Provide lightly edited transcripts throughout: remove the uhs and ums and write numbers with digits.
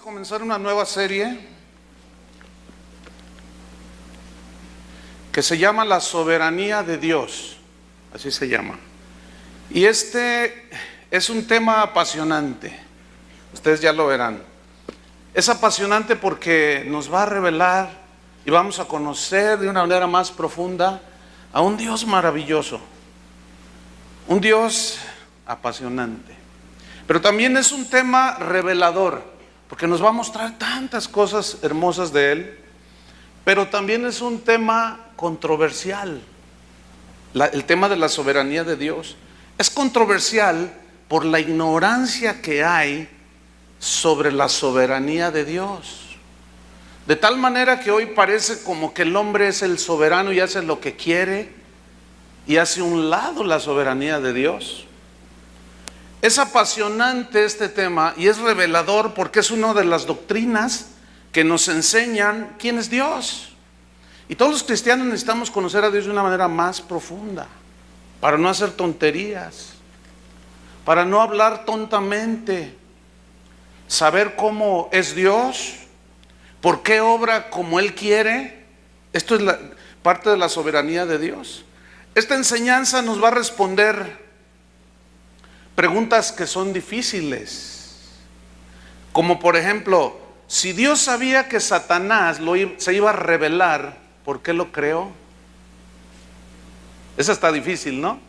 comenzar una nueva serie que se llama La Soberanía de Dios, así se llama. Y este es un tema apasionante, ustedes ya lo verán. Es apasionante porque nos va a revelar y vamos a conocer de una manera más profunda a un Dios maravilloso, un Dios apasionante. Pero también es un tema revelador, porque nos va a mostrar tantas cosas hermosas de Él. Pero también es un tema controversial. El tema de la soberanía de Dios es controversial por la ignorancia que hay sobre la soberanía de Dios. De tal manera que hoy parece como que el hombre es el soberano y hace lo que quiere y hace a un lado la soberanía de Dios. Es apasionante este tema y es revelador porque es una de las doctrinas que nos enseñan quién es Dios. Y todos los cristianos necesitamos conocer a Dios de una manera más profunda, para no hacer tonterías, para no hablar tontamente, saber cómo es Dios, por qué obra como Él quiere. Esto es parte de la soberanía de Dios. Esta enseñanza nos va a responder preguntas que son difíciles, como por ejemplo, si Dios sabía que Satanás se iba a revelar, ¿por qué lo creó? Esa está difícil, ¿no?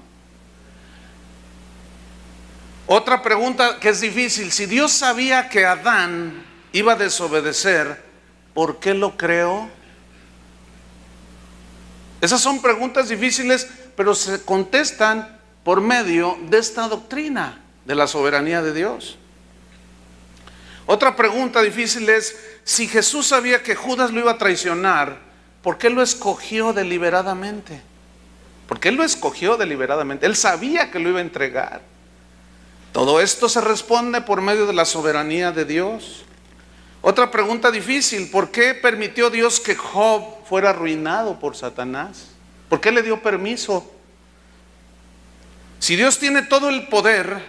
Otra pregunta que es difícil, si Dios sabía que Adán iba a desobedecer, ¿por qué lo creó? Esas son preguntas difíciles, pero se contestan por medio de esta doctrina de la soberanía de Dios. Otra pregunta difícil es, si Jesús sabía que Judas lo iba a traicionar, ¿por qué lo escogió deliberadamente? ¿Por qué lo escogió deliberadamente? Él sabía que lo iba a entregar. Todo esto se responde por medio de la soberanía de Dios. Otra pregunta difícil, ¿por qué permitió Dios que Job fuera arruinado por Satanás? ¿Por qué le dio permiso? Si Dios tiene todo el poder,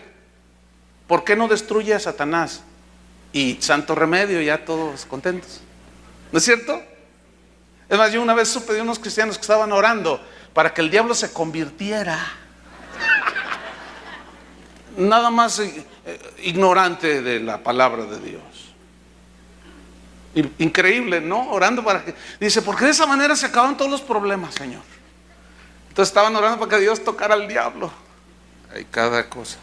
¿por qué no destruye a Satanás? Y santo remedio, ya todos contentos. ¿No es cierto? Es más, yo una vez supe de unos cristianos que estaban orando para que el diablo se convirtiera. Nada más ignorante de la palabra de Dios. Increíble, ¿no? Orando para que... Dice, porque de esa manera se acaban todos los problemas, Señor. Entonces estaban orando para que Dios tocara al diablo. Hay cada cosa.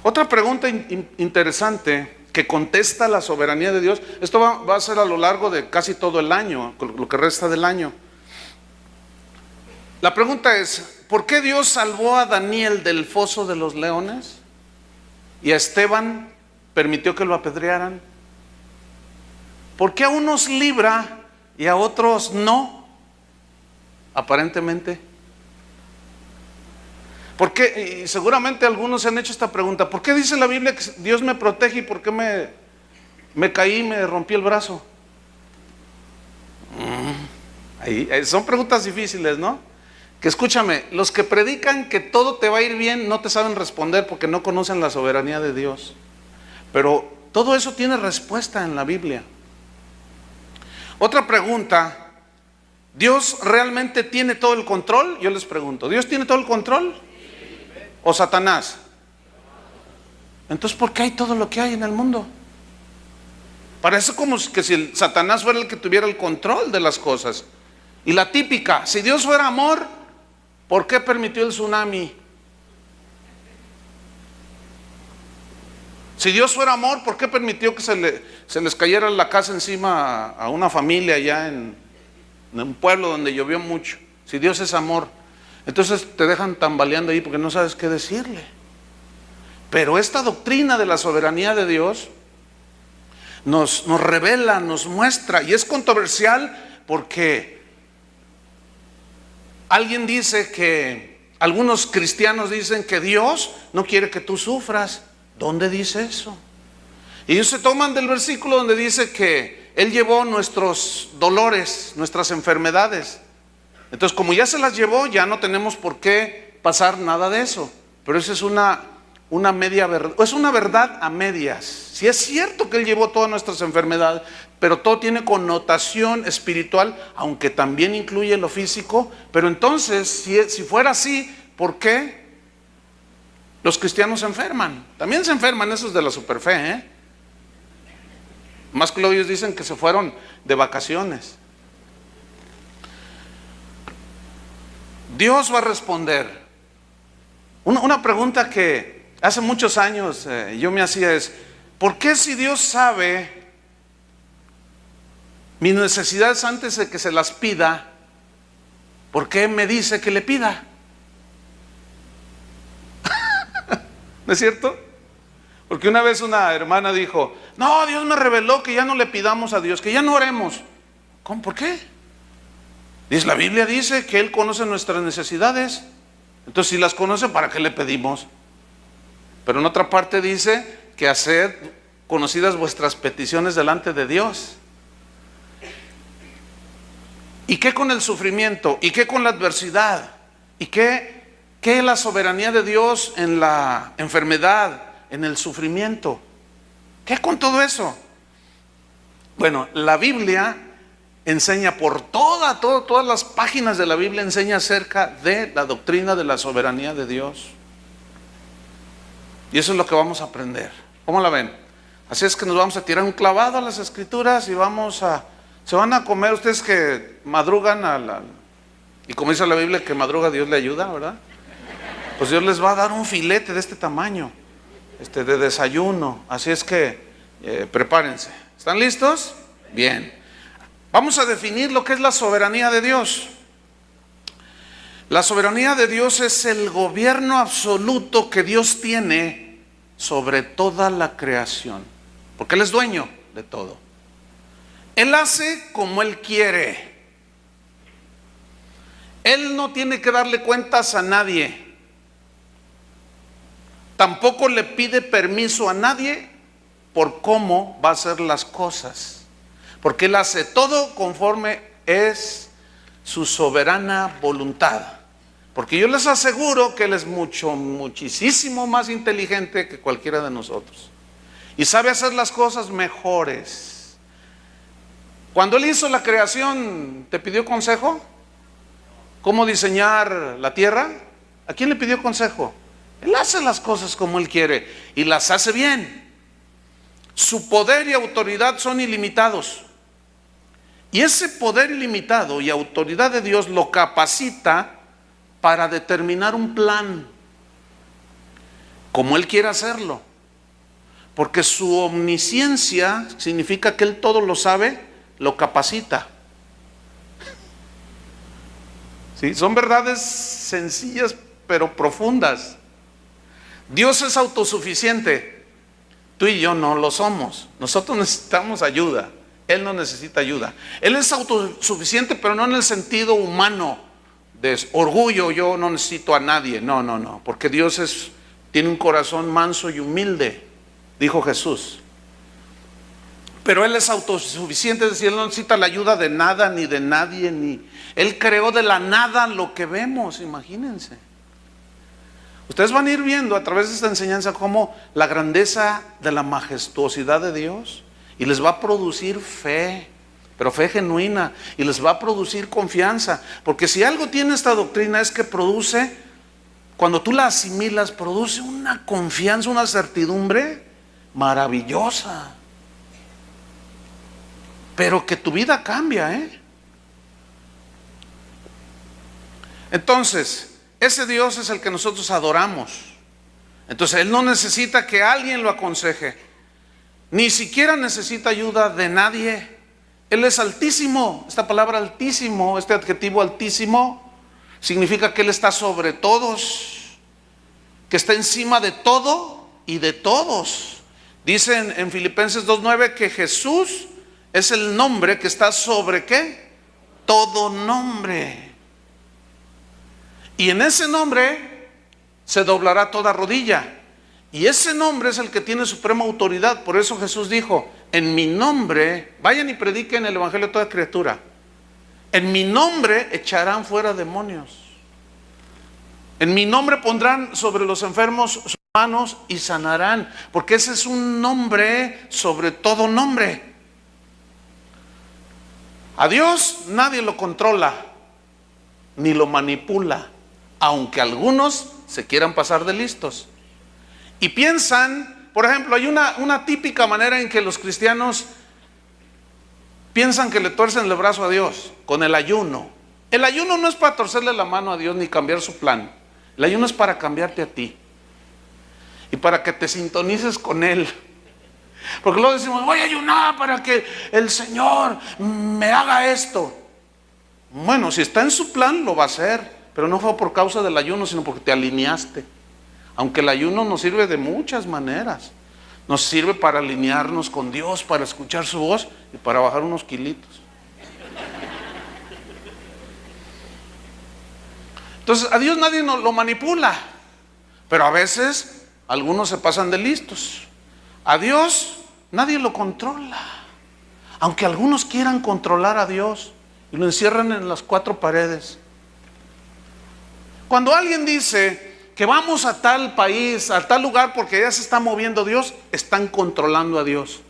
Otra pregunta interesante que contesta la soberanía de Dios. Esto va a ser a lo largo de casi todo el año, lo que resta del año. La pregunta es, ¿por qué Dios salvó a Daniel del foso de los leones y a Esteban permitió que lo apedrearan? ¿Por qué a unos libra y a otros no? Aparentemente. ¿Por qué? Y seguramente algunos se han hecho esta pregunta. ¿Por qué dice la Biblia que Dios me protege y por qué me caí y me rompí el brazo? Son preguntas difíciles, ¿no? Que escúchame, los que predican que todo te va a ir bien no te saben responder porque no conocen la soberanía de Dios. Pero todo eso tiene respuesta en la Biblia. Otra pregunta, ¿Dios realmente tiene todo el control? Yo les pregunto, ¿Dios tiene todo el control? ¿O Satanás? Entonces, ¿por qué hay todo lo que hay en el mundo? Parece como que si Satanás fuera el que tuviera el control de las cosas. Y la típica, si Dios fuera amor, ¿por qué permitió el tsunami? Si Dios fuera amor, ¿por qué permitió que se les cayera la casa encima a una familia allá en un pueblo donde llovió mucho? Si Dios es amor, entonces te dejan tambaleando ahí porque no sabes qué decirle. Pero esta doctrina de la soberanía de Dios nos revela, nos muestra, y es controversial porque algunos cristianos dicen que Dios no quiere que tú sufras. ¿Dónde dice eso? Y ellos se toman del versículo donde dice que Él llevó nuestros dolores, nuestras enfermedades. Entonces, como ya se las llevó, ya no tenemos por qué pasar nada de eso. Pero esa es una una media verdad, es una verdad a medias. Si es cierto que Él llevó todas nuestras enfermedades, pero todo tiene connotación espiritual, aunque también incluye lo físico. Pero entonces, si fuera así, ¿por qué los cristianos se enferman? También se enferman esos de la superfe, ¿eh? Más que ellos dicen que se fueron de vacaciones. Dios va a responder. Una pregunta que hace muchos años yo me hacía es: ¿por qué si Dios sabe mis necesidades antes de que se las pida, por qué me dice que le pida? ¿No es cierto? Porque una vez una hermana dijo: no, Dios me reveló que ya no le pidamos a Dios, que ya no oremos. ¿Cómo? ¿Por qué? Dice, la Biblia dice que Él conoce nuestras necesidades. Entonces, si las conoce, ¿para qué le pedimos? Pero en otra parte dice que haced conocidas vuestras peticiones delante de Dios. ¿Y qué con el sufrimiento? ¿Y qué con la adversidad? ¿Y qué la soberanía de Dios en la enfermedad, en el sufrimiento? ¿Qué con todo eso? Bueno, la Biblia enseña por todas las páginas de la Biblia enseña acerca de la doctrina de la soberanía de Dios. Y eso es lo que vamos a aprender. ¿Cómo la ven? Así es que nos vamos a tirar un clavado a las Escrituras y se van a comer ustedes que madrugan y como dice la Biblia que madruga Dios le ayuda, ¿verdad? Pues Dios les va a dar un filete de este tamaño, de desayuno. Así es que prepárense. ¿Están listos? Bien. Vamos a definir lo que es la soberanía de Dios. La soberanía de Dios es el gobierno absoluto que Dios tiene sobre toda la creación, porque Él es dueño de todo. Él hace como Él quiere. Él no tiene que darle cuentas a nadie. Tampoco le pide permiso a nadie por cómo va a hacer las cosas. Porque Él hace todo conforme es su soberana voluntad. Porque yo les aseguro que Él es muchísimo más inteligente que cualquiera de nosotros. Y sabe hacer las cosas mejores. Cuando Él hizo la creación, ¿te pidió consejo? ¿Cómo diseñar la tierra? ¿A quién le pidió consejo? Él hace las cosas como Él quiere y las hace bien. Su poder y autoridad son ilimitados. Y ese poder ilimitado y autoridad de Dios lo capacita para determinar un plan, como Él quiere hacerlo. Porque su omnisciencia significa que Él todo lo sabe, lo capacita. ¿Sí? Son verdades sencillas pero profundas. Dios es autosuficiente. Tú y yo no lo somos. Nosotros necesitamos ayuda. Él no necesita ayuda. Él es autosuficiente, pero no en el sentido humano de orgullo, yo no necesito a nadie. No, porque Dios tiene un corazón manso y humilde, dijo Jesús. Pero Él es autosuficiente, es decir, Él no necesita la ayuda de nada ni de nadie. Él creó de la nada lo que vemos, imagínense. Ustedes van a ir viendo a través de esta enseñanza cómo la grandeza de la majestuosidad de Dios, y les va a producir fe, pero fe genuina, y les va a producir confianza, porque si algo tiene esta doctrina es que produce, cuando tú la asimilas, produce una confianza, una certidumbre maravillosa, pero que tu vida cambia, Entonces, ese Dios es el que nosotros adoramos. Entonces Él no necesita que alguien lo aconseje, ni siquiera necesita ayuda de nadie. Él es altísimo. Esta palabra altísimo, este adjetivo altísimo, significa que Él está sobre todos, que está encima de todo y de todos. Dice en Filipenses 2:9 que Jesús es el nombre que está sobre ¿qué? Todo nombre. Y en ese nombre se doblará toda rodilla. Y ese nombre es el que tiene suprema autoridad. Por eso Jesús dijo: en mi nombre, vayan y prediquen el evangelio a toda criatura. En mi nombre echarán fuera demonios. En mi nombre pondrán sobre los enfermos manos y sanarán, porque ese es un nombre sobre todo nombre. A Dios nadie lo controla, ni lo manipula, aunque algunos se quieran pasar de listos. Y piensan, por ejemplo, hay una típica manera en que los cristianos piensan que le tuercen el brazo a Dios, con el ayuno. El ayuno no es para torcerle la mano a Dios ni cambiar su plan. El ayuno es para cambiarte a ti. Y para que te sintonices con Él. Porque luego decimos, voy a ayunar para que el Señor me haga esto. Bueno, si está en su plan, lo va a hacer. Pero no fue por causa del ayuno, sino porque te alineaste. Aunque el ayuno nos sirve de muchas maneras. Nos sirve para alinearnos con Dios, para escuchar su voz y para bajar unos kilitos. Entonces, a Dios nadie lo manipula. Pero a veces, algunos se pasan de listos. A Dios nadie lo controla. Aunque algunos quieran controlar a Dios y lo encierran en las cuatro paredes. Cuando alguien dice que vamos a tal país, a tal lugar porque ya se está moviendo Dios, están controlando a Dios.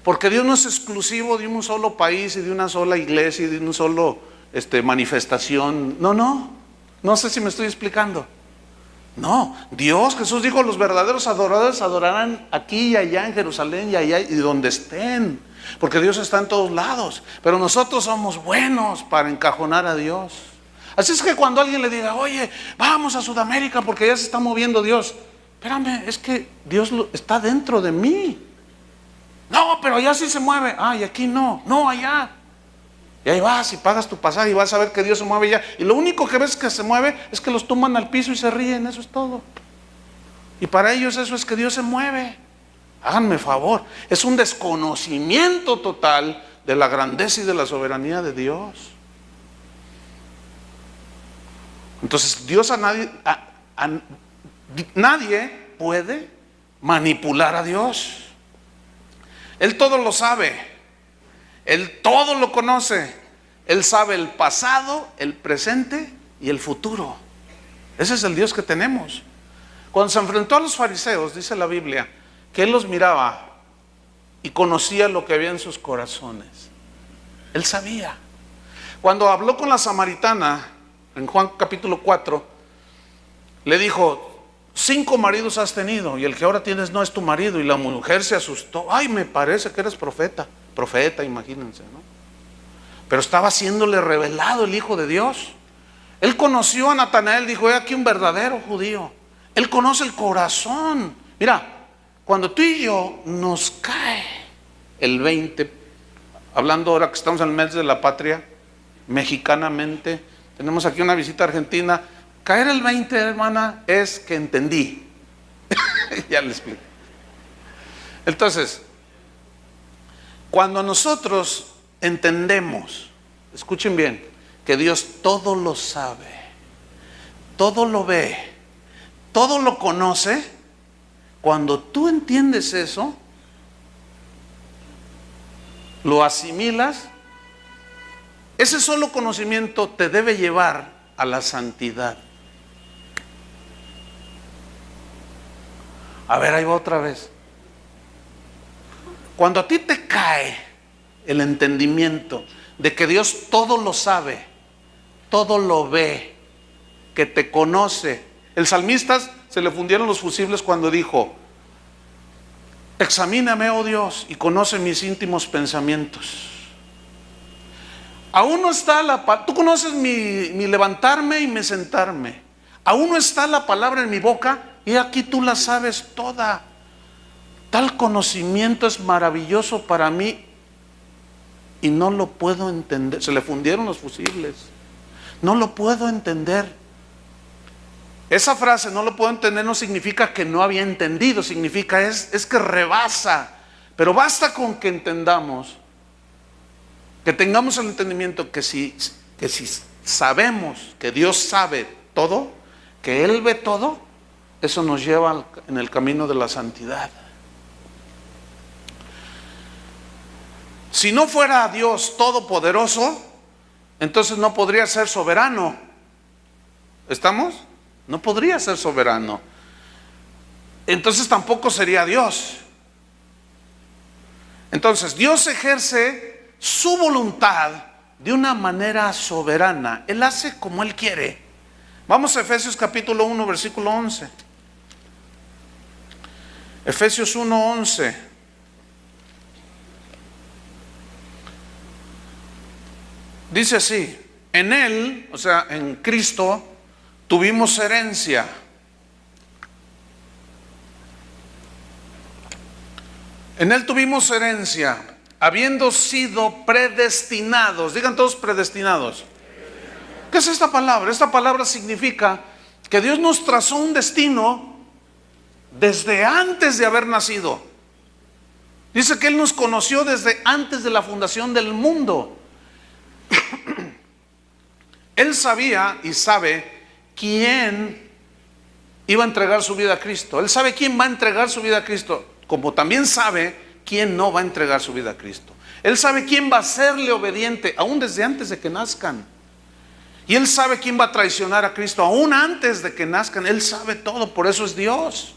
Porque Dios no es exclusivo de un solo país y de una sola iglesia y de una sola manifestación. No sé si me estoy explicando. No, Dios, Jesús dijo, los verdaderos adoradores adorarán aquí y allá en Jerusalén y allá y donde estén, porque Dios está en todos lados, pero nosotros somos buenos para encajonar a Dios. Así es que cuando alguien le diga, oye, vamos a Sudamérica porque ya se está moviendo Dios, espérame, es que Dios está dentro de mí. No, pero allá sí se mueve. Y aquí no, allá. Y ahí vas y pagas tu pasaje y vas a ver que Dios se mueve ya. Y lo único que ves que se mueve es que los tumban al piso y se ríen, eso es todo. Y para ellos eso es que Dios se mueve. Háganme favor, es un desconocimiento total de la grandeza y de la soberanía de Dios. Entonces Dios nadie puede manipular a Dios. Él todo lo sabe. Él todo lo conoce. Él sabe el pasado, el presente y el futuro. Ese es el Dios que tenemos. Cuando se enfrentó a los fariseos, dice la Biblia, que Él los miraba y conocía lo que había en sus corazones. Él sabía. Cuando habló con la samaritana, en Juan capítulo 4, le dijo, 5 maridos has tenido y el que ahora tienes no es tu marido. Y la mujer se asustó. Me parece que eres profeta. Profeta, imagínense, ¿no? Pero estaba siéndole revelado el Hijo de Dios. Él conoció a Natanael, dijo, he aquí un verdadero judío. Él conoce el corazón. Mira, cuando tú y yo nos cae el 20, hablando ahora que estamos en el mes de la patria, mexicanamente, tenemos aquí una visita argentina, caer el 20, hermana, es que entendí. Ya le explico. Entonces, cuando nosotros entendemos, escuchen bien, que Dios todo lo sabe, todo lo ve, todo lo conoce, cuando tú entiendes eso, lo asimilas, ese solo conocimiento te debe llevar a la santidad. A ver, ahí va otra vez. Cuando a ti te cae el entendimiento de que Dios todo lo sabe, todo lo ve, que te conoce. El salmista se le fundieron los fusibles cuando dijo, examíname, oh Dios, y conoce mis íntimos pensamientos. Aún no está tú conoces mi levantarme y mi sentarme. Aún no está la palabra en mi boca y aquí tú la sabes toda. Tal conocimiento es maravilloso para mí y no lo puedo entender. Se le fundieron los fusibles. No lo puedo entender. Esa frase, no lo puedo entender, no significa que no había entendido, significa es que rebasa. Pero basta con que entendamos, que tengamos el entendimiento que si sabemos que Dios sabe todo, que Él ve todo, eso nos lleva en el camino de la santidad. Si no fuera Dios todopoderoso, entonces no podría ser soberano. ¿Estamos? No podría ser soberano. entonces tampoco sería Dios. Entonces Dios ejerce su voluntad de una manera soberana. Él hace como Él quiere. Vamos a Efesios capítulo 1, versículo 11. Efesios 1, 11. Dice así: en Él, o sea, en Cristo, tuvimos herencia. En Él tuvimos herencia, habiendo sido predestinados. Digan todos: predestinados. ¿Qué es esta palabra? Esta palabra significa que Dios nos trazó un destino desde antes de haber nacido. Dice que Él nos conoció desde antes de la fundación del mundo. Él sabía y sabe quién iba a entregar su vida a Cristo. Él sabe quién va a entregar su vida a Cristo, como también sabe quién no va a entregar su vida a Cristo. Él sabe quién va a serle obediente, aún desde antes de que nazcan. Y Él sabe quién va a traicionar a Cristo, aún antes de que nazcan. Él sabe todo, por eso es Dios.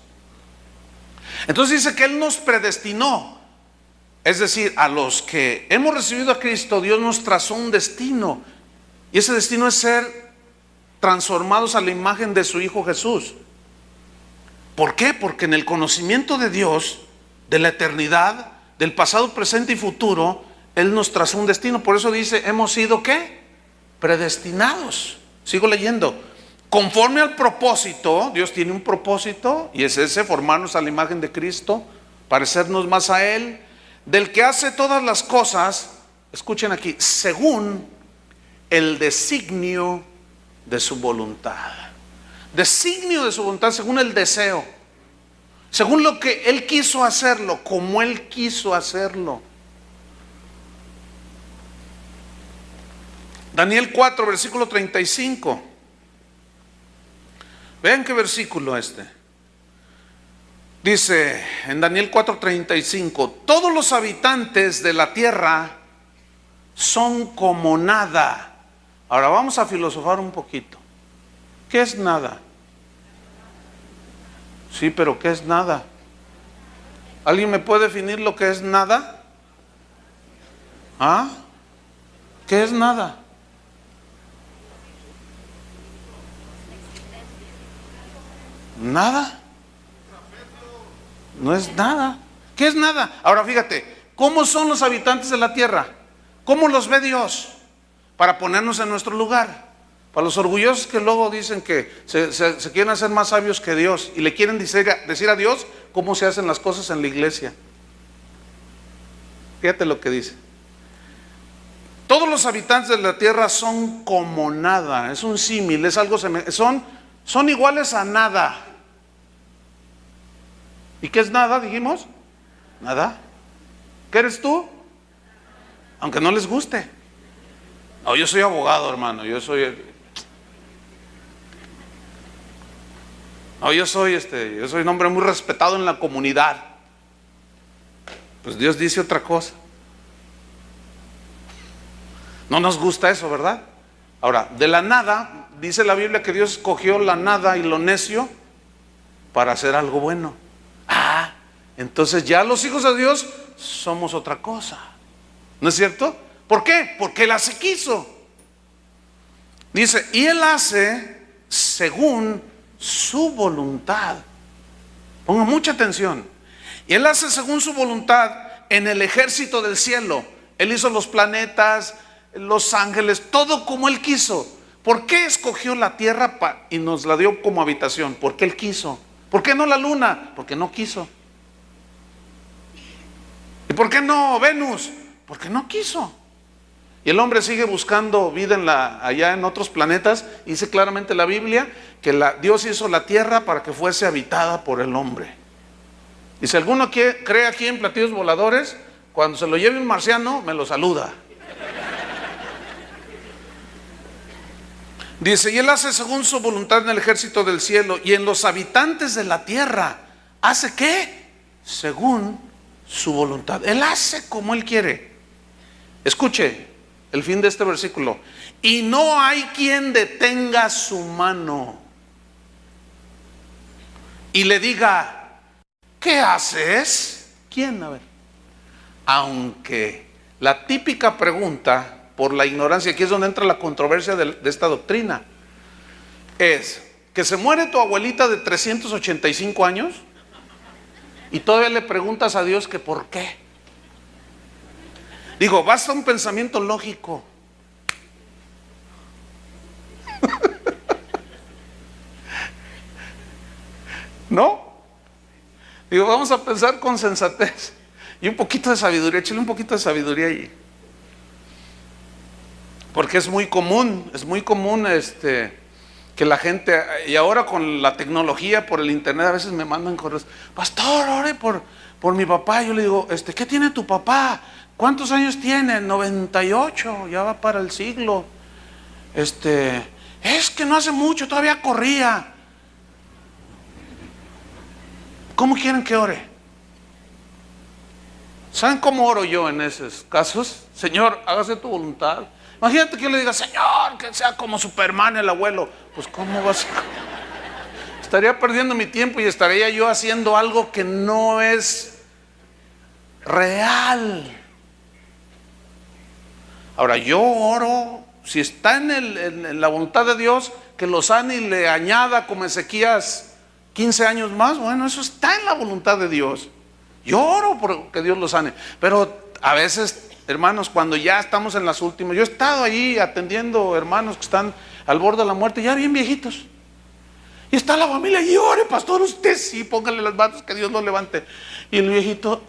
Entonces dice que Él nos predestinó. Es decir, a los que hemos recibido a Cristo, Dios nos trazó un destino. Y ese destino es ser transformados a la imagen de su Hijo Jesús. ¿Por qué? Porque en el conocimiento de Dios, de la eternidad, del pasado, presente y futuro, Él nos trazó un destino. Por eso dice, hemos sido ¿qué? Predestinados. Sigo leyendo. Conforme al propósito, Dios tiene un propósito, y es ese: formarnos a la imagen de Cristo, parecernos más a Él, del que hace todas las cosas, escuchen aquí, según el designio de su voluntad. Designio de su voluntad, según el deseo, según lo que Él quiso hacerlo, como Él quiso hacerlo. Daniel 4, versículo 35. Vean qué versículo este. Dice en Daniel 4:35: todos los habitantes de la tierra son como nada. Ahora vamos a filosofar un poquito. ¿Qué es nada? Sí, pero ¿qué es nada? ¿Alguien me puede definir lo que es nada? ¿Ah? ¿Qué es nada? Nada. No es nada. ¿Qué es nada? Ahora fíjate, ¿cómo son los habitantes de la tierra? ¿Cómo los ve Dios? Para ponernos en nuestro lugar. Para los orgullosos que luego dicen que se quieren hacer más sabios que Dios y le quieren decir a Dios cómo se hacen las cosas en la iglesia. Fíjate lo que dice: todos los habitantes de la tierra son como nada. Es un símil, es algo son iguales a nada. ¿Y qué es nada? Dijimos, nada. ¿Qué eres tú? Aunque no les guste. No, yo soy abogado, hermano. Yo soy un hombre muy respetado en la comunidad. Pues Dios dice otra cosa. No nos gusta eso, ¿verdad? Ahora, de la nada, dice la Biblia que Dios escogió la nada y lo necio para hacer algo bueno. Ah, entonces ya los hijos de Dios somos otra cosa. ¿No es cierto? ¿Por qué? Porque Él así quiso. Dice, y Él hace según su voluntad. Ponga mucha atención. Y Él hace según su voluntad en el ejército del cielo. Él hizo los planetas, los ángeles, todo como Él quiso. ¿Por qué escogió la tierra y nos la dio como habitación? Porque Él quiso. ¿Por qué no la luna? Porque no quiso. ¿Y por qué no Venus? Porque no quiso. Y el hombre sigue buscando vida allá en otros planetas. Y dice claramente la Biblia que Dios hizo la tierra para que fuese habitada por el hombre. Y si alguno cree aquí en platillos voladores, cuando se lo lleve un marciano, me lo saluda. Dice, y Él hace según su voluntad en el ejército del cielo y en los habitantes de la tierra. ¿Hace qué? Según su voluntad. Él hace como Él quiere. Escuche el fin de este versículo. Y no hay quien detenga su mano y le diga, ¿qué haces? ¿Quién? A ver. Aunque la típica pregunta, por la ignorancia, aquí es donde entra la controversia de esta doctrina, es que se muere tu abuelita de 385 años y todavía le preguntas a Dios que por qué. Digo, basta un pensamiento lógico. ¿No? Digo, vamos a pensar con sensatez y un poquito de sabiduría. Échale un poquito de sabiduría ahí. Porque es muy común que la gente, y ahora con la tecnología, por el internet, a veces me mandan correos: pastor, ore por mi papá. Yo le digo, ¿qué tiene tu papá? ¿Cuántos años tiene? 98, ya va para el siglo. Es que no hace mucho, todavía corría. ¿Cómo quieren que ore? ¿Saben cómo oro yo en esos casos? Señor, hágase tu voluntad. Imagínate que yo le diga, Señor, que sea como Superman el abuelo. Pues ¿cómo va a ser? Estaría perdiendo mi tiempo y estaría yo haciendo algo que no es real. Ahora, yo oro, si está en la voluntad de Dios, que lo sane y le añada como Ezequías 15 años más. Bueno, eso está en la voluntad de Dios. Yo oro por que Dios lo sane. Pero a veces, hermanos, cuando ya estamos en las últimas, yo he estado ahí atendiendo hermanos que están al borde de la muerte, ya bien viejitos, y está la familia, y ore, pastor, usted sí, póngale las manos que Dios lo levante. Y el viejito,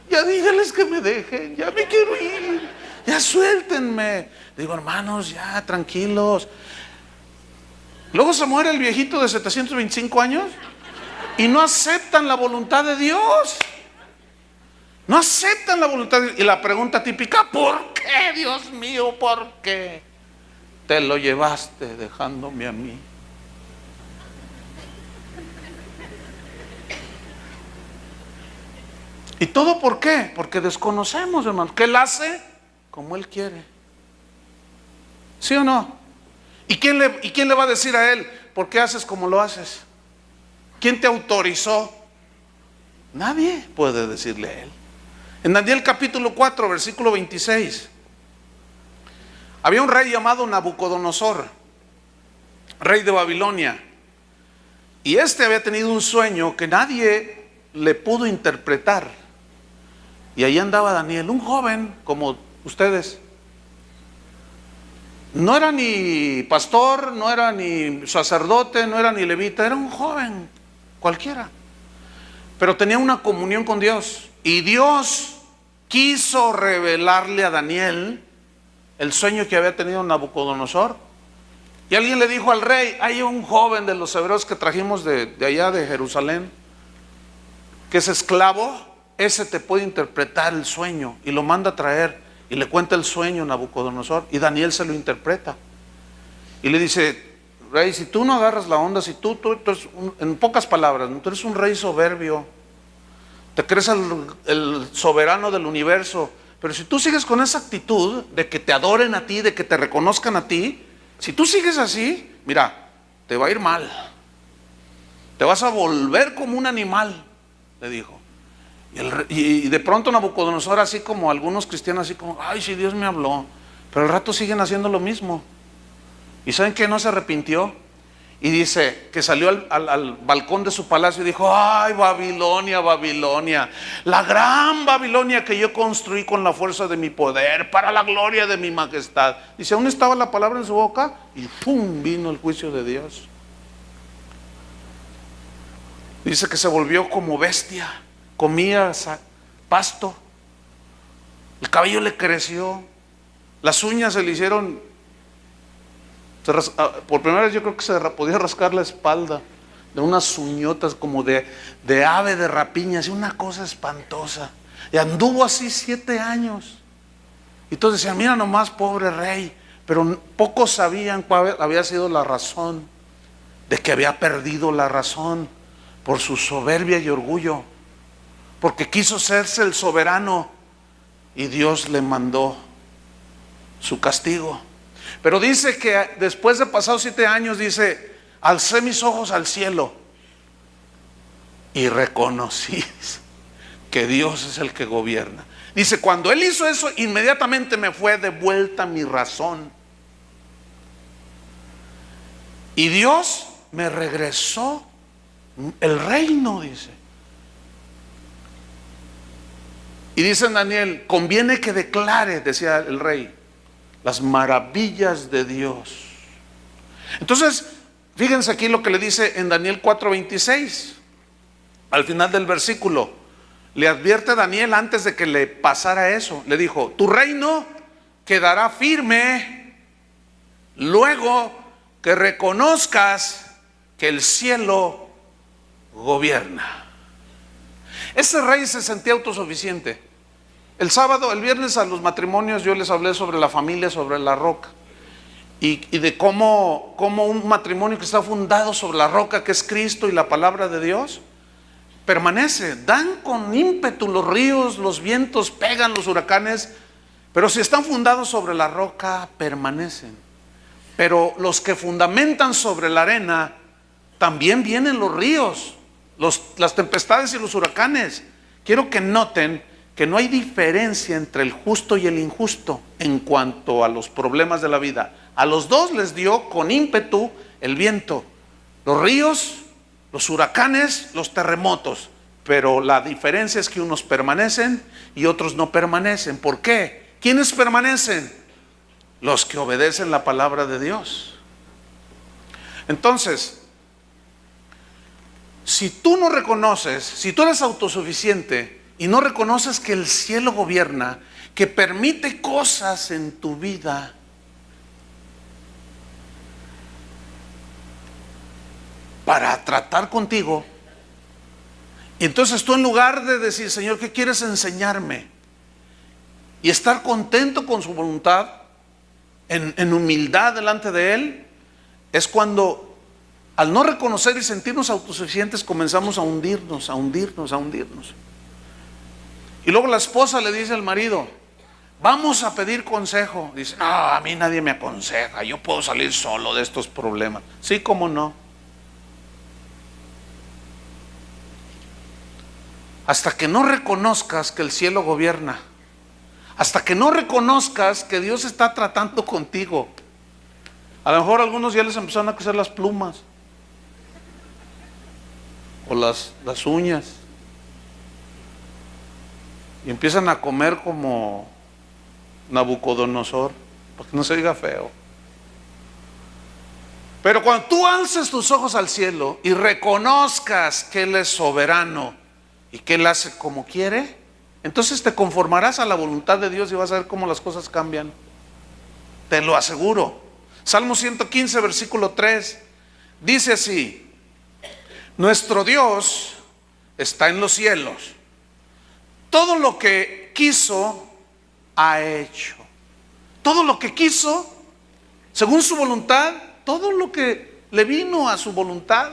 ya dígales que me dejen, ya me quiero ir, ya suéltenme. Digo, hermanos, ya tranquilos. Luego se muere el viejito de 725 años y no aceptan la voluntad de Dios. No aceptan la voluntad de Dios. Y la pregunta típica, ¿por qué, Dios mío? ¿Por qué te lo llevaste dejándome a mí? ¿Y todo por qué? Porque desconocemos, hermano, que Él hace como Él quiere. ¿Sí o no? ¿Y quién le va a decir a Él, por qué haces como lo haces? ¿Quién te autorizó? Nadie puede decirle a Él. En Daniel capítulo 4, versículo 26, había un rey llamado Nabucodonosor, rey de Babilonia. Y había tenido un sueño que nadie le pudo interpretar. Y ahí andaba Daniel, un joven como ustedes. No era ni pastor, no era ni sacerdote, no era ni levita, era un joven cualquiera. Pero tenía una comunión con Dios. Y Dios quiso revelarle a Daniel el sueño que había tenido Nabucodonosor. Y alguien le dijo al rey, hay un joven de los hebreos que trajimos de allá de Jerusalén, que es esclavo, ese te puede interpretar el sueño. Y lo manda a traer y le cuenta el sueño a Nabucodonosor. Y Daniel se lo interpreta. Y le dice, rey, si tú no agarras la onda, si tú en pocas palabras, tú eres un rey soberbio, te crees el soberano del universo, pero si tú sigues con esa actitud de que te adoren a ti, de que te reconozcan a ti, si tú sigues así, mira, te va a ir mal, te vas a volver como un animal, le dijo. Y de pronto Nabucodonosor, así como algunos cristianos, así como, ay, si Dios me habló, pero al rato siguen haciendo lo mismo. ¿Y saben qué? No se arrepintió. Y dice que salió al balcón de su palacio y dijo, ay, Babilonia, Babilonia, la gran Babilonia que yo construí con la fuerza de mi poder, para la gloria de mi majestad. Dice, aún estaba la palabra en su boca y ¡pum! Vino el juicio de Dios. Dice que se volvió como bestia, comía pasto, el cabello le creció, las uñas se le hicieron... Por primera vez yo creo que se podía rascar la espalda de unas uñotas como de ave de rapiña, así una cosa espantosa. Y anduvo así 7 años. Y entonces decían, mira nomás, pobre rey. Pero pocos sabían cuál había sido la razón de que había perdido la razón por su soberbia y orgullo. Porque quiso serse el soberano y Dios le mandó su castigo. Pero dice que después de pasados 7 años, dice, alcé mis ojos al cielo y reconocí que Dios es el que gobierna. Dice, cuando Él hizo eso, inmediatamente me fue de vuelta mi razón. Y Dios me regresó el reino, dice. Y dice en Daniel, conviene que declare, decía el rey, las maravillas de Dios. Entonces, fíjense aquí lo que le dice en Daniel 4:26, al final del versículo. Le advierte a Daniel antes de que le pasara eso. Le dijo, tu reino quedará firme luego que reconozcas que el cielo gobierna. Ese rey se sentía autosuficiente. El viernes a los matrimonios yo les hablé sobre la familia, sobre la roca. Y de cómo un matrimonio que está fundado sobre la roca que es Cristo y la palabra de Dios, permanece. Dan con ímpetu los ríos, los vientos pegan, los huracanes, pero si están fundados sobre la roca, permanecen. Pero los que fundamentan sobre la arena, también vienen los ríos, las tempestades y los huracanes. Quiero que noten que no hay diferencia entre el justo y el injusto en cuanto a los problemas de la vida. A los dos les dio con ímpetu el viento, los ríos, los huracanes, los terremotos. Pero la diferencia es que unos permanecen y otros no permanecen. ¿Por qué? ¿Quiénes permanecen? Los que obedecen la palabra de Dios. Entonces, si tú no reconoces, si tú eres autosuficiente y no reconoces que el cielo gobierna, que permite cosas en tu vida, para tratar contigo, y entonces tú, en lugar de decir, Señor, ¿qué quieres enseñarme? Y estar contento con su voluntad, en humildad delante de Él, es cuando, al no reconocer y sentirnos autosuficientes, comenzamos a hundirnos, a hundirnos, a hundirnos. Y luego la esposa le dice al marido, vamos a pedir consejo. Dice, no, a mí nadie me aconseja, yo puedo salir solo de estos problemas. Sí, cómo no. Hasta que no reconozcas que el cielo gobierna, hasta que no reconozcas que Dios está tratando contigo. A lo mejor a algunos ya les empezaron a crecer las plumas o las uñas, y empiezan a comer como Nabucodonosor, para que no se diga feo. Pero cuando tú alces tus ojos al cielo y reconozcas que Él es soberano y que Él hace como quiere, entonces te conformarás a la voluntad de Dios y vas a ver cómo las cosas cambian. Te lo aseguro. Salmo 115, versículo 3, dice así: nuestro Dios está en los cielos. Todo lo que quiso, ha hecho. Todo lo que quiso, según su voluntad, todo lo que le vino a su voluntad,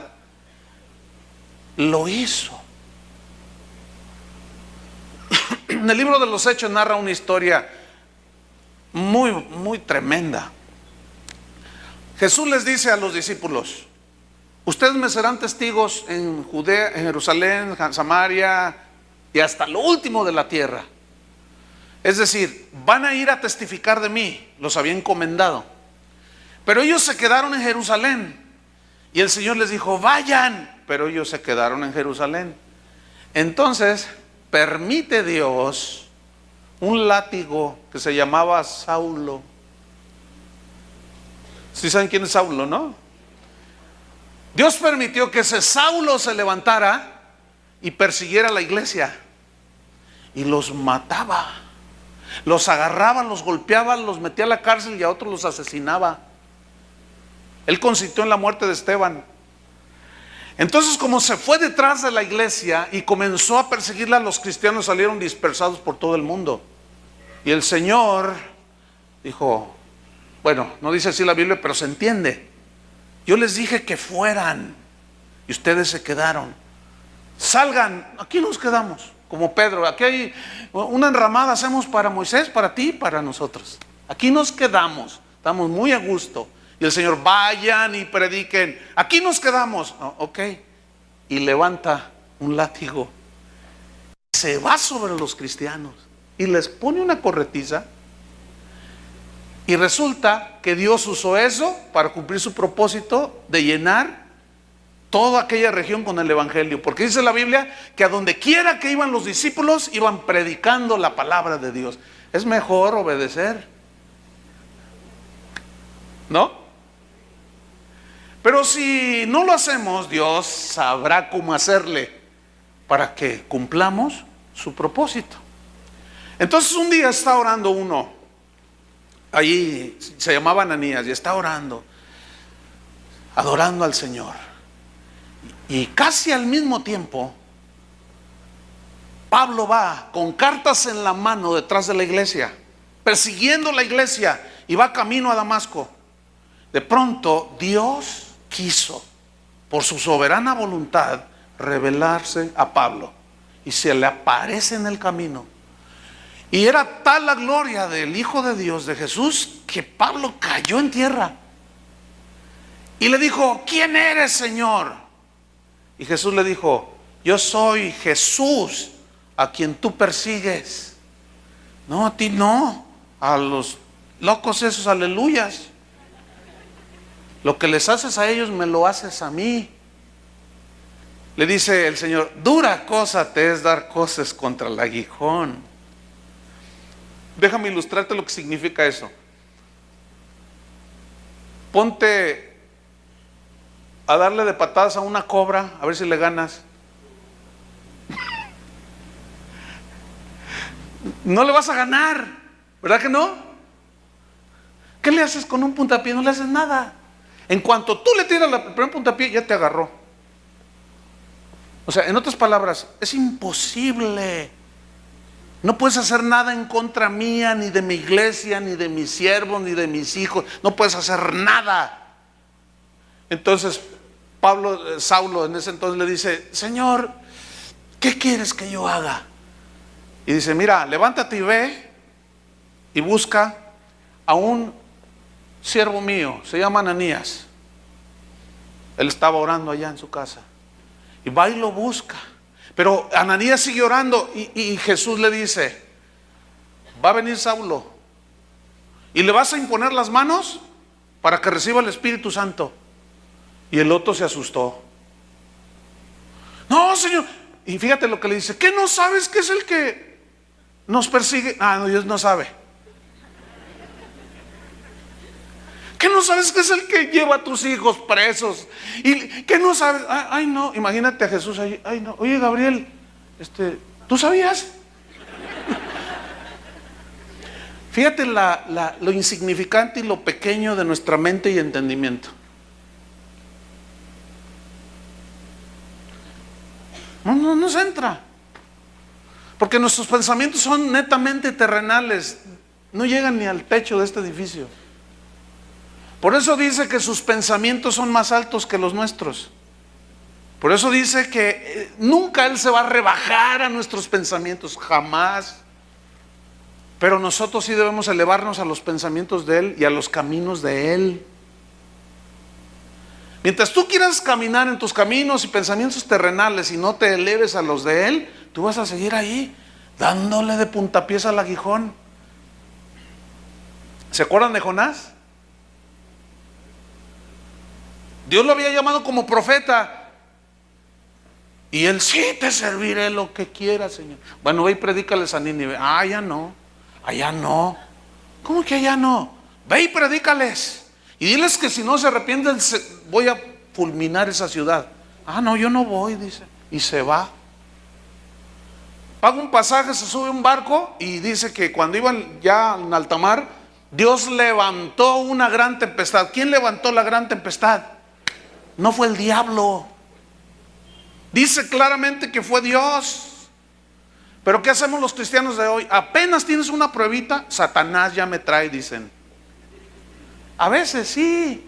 lo hizo. En el libro de los Hechos narra una historia muy, muy tremenda. Jesús les dice a los discípulos, ustedes me serán testigos en Judea, en Jerusalén, en Samaria y hasta lo último de la tierra. Es decir, van a ir a testificar de mí, los había encomendado. Pero ellos se quedaron en Jerusalén. Y el Señor les dijo, vayan, pero ellos se quedaron en Jerusalén. Entonces, permite Dios un látigo que se llamaba Saulo. ¿Sí saben quién es Saulo, no? Dios permitió que ese Saulo se levantara y persiguiera a la iglesia y los mataba, los agarraba, los golpeaba, los metía a la cárcel y a otros los asesinaba. Él consintió en la muerte de Esteban. Entonces, como se fue detrás de la iglesia y comenzó a perseguirla, los cristianos salieron dispersados por todo el mundo. Y el Señor dijo, bueno, no dice así la Biblia, pero se entiende. Yo les dije que fueran y ustedes se quedaron. Salgan, aquí nos quedamos. Como Pedro, aquí hay una enramada, hacemos para Moisés, para ti y para nosotros. Aquí nos quedamos, estamos muy a gusto. Y el Señor, vayan y prediquen. Aquí nos quedamos. Oh, ok. Y levanta un látigo, se va sobre los cristianos y les pone una corretiza. Y resulta que Dios usó eso para cumplir su propósito de llenar toda aquella región con el evangelio, porque dice la Biblia que a donde quiera que iban los discípulos iban predicando la palabra de Dios. Es mejor obedecer, ¿no? Pero si no lo hacemos, Dios sabrá cómo hacerle para que cumplamos su propósito. Entonces un día está orando uno, allí se llamaba Ananías, y está orando, adorando al Señor. Y casi al mismo tiempo, Pablo va con cartas en la mano detrás de la iglesia, persiguiendo la iglesia, y va camino a Damasco. De pronto Dios quiso, por su soberana voluntad, revelarse a Pablo, y se le aparece en el camino. Y era tal la gloria del Hijo de Dios, de Jesús, que Pablo cayó en tierra y le dijo: ¿quién eres, Señor? Y Jesús le dijo: yo soy Jesús a quien tú persigues. No, a ti no, a los locos esos aleluyas. Lo que les haces a ellos me lo haces a mí. Le dice el Señor: dura cosa te es dar cosas contra el aguijón. Déjame ilustrarte lo que significa eso. Ponte a darle de patadas a una cobra, a ver si le ganas. No le vas a ganar, ¿verdad que no? ¿Qué le haces con un puntapié? No le haces nada. En cuanto tú le tiras el primer puntapié, ya te agarró. O sea, en otras palabras, es imposible. No puedes hacer nada en contra mía, ni de mi iglesia, ni de mis siervos, ni de mis hijos. No puedes hacer nada. Entonces Saulo en ese entonces le dice: Señor, ¿qué quieres que yo haga? Y dice: mira, levántate y ve y busca a un siervo mío, se llama Ananías. Él estaba orando allá en su casa. Y va y lo busca. Pero Ananías sigue orando y Jesús le dice: va a venir Saulo y le vas a imponer las manos para que reciba el Espíritu Santo. Y el otro se asustó. No, Señor. Y fíjate lo que le dice: ¿qué no sabes que es el que nos persigue? Ah, no, Dios no sabe. ¿Qué no sabes que es el que lleva a tus hijos presos? ¿Y qué no sabes? Ay, no, imagínate a Jesús ahí. Ay, no, oye, Gabriel, ¿tú sabías? Fíjate lo insignificante y lo pequeño de nuestra mente y entendimiento. No nos entra. Porque nuestros pensamientos son netamente terrenales. No llegan ni al techo de este edificio. Por eso dice que sus pensamientos son más altos que los nuestros. Por eso dice que nunca Él se va a rebajar a nuestros pensamientos, jamás. Pero nosotros sí debemos elevarnos a los pensamientos de Él y a los caminos de Él. Mientras tú quieras caminar en tus caminos y pensamientos terrenales y no te eleves a los de Él, tú vas a seguir ahí, dándole de puntapiés al aguijón. ¿Se acuerdan de Jonás? Dios lo había llamado como profeta. Y él: sí, te serviré lo que quieras, Señor. Bueno, ve y predícales a Nínive. Ah, allá no, allá no. ¿Cómo que allá no? Ve y predícales. Y diles que si no se arrepienten, voy a fulminar esa ciudad. Ah, no, yo no voy, dice. Y se va. Paga un pasaje, se sube a un barco y dice que cuando iban ya en alta mar, Dios levantó una gran tempestad. ¿Quién levantó la gran tempestad? No fue el diablo. Dice claramente que fue Dios. Pero ¿qué hacemos los cristianos de hoy? Apenas tienes una pruebita, Satanás ya me trae, dicen. A veces sí,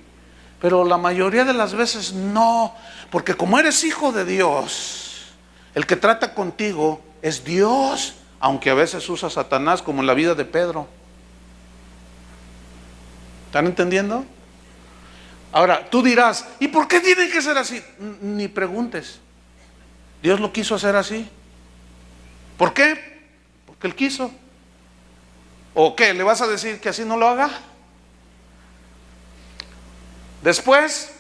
pero la mayoría de las veces no. Porque como eres hijo de Dios, el que trata contigo es Dios, aunque a veces usa a Satanás, como en la vida de Pedro. ¿Están entendiendo? Ahora, tú dirás: ¿y por qué tiene que ser así? Ni preguntes. Dios lo quiso hacer así. ¿Por qué? Porque Él quiso. ¿O qué? ¿Le vas a decir que así no lo haga? Después,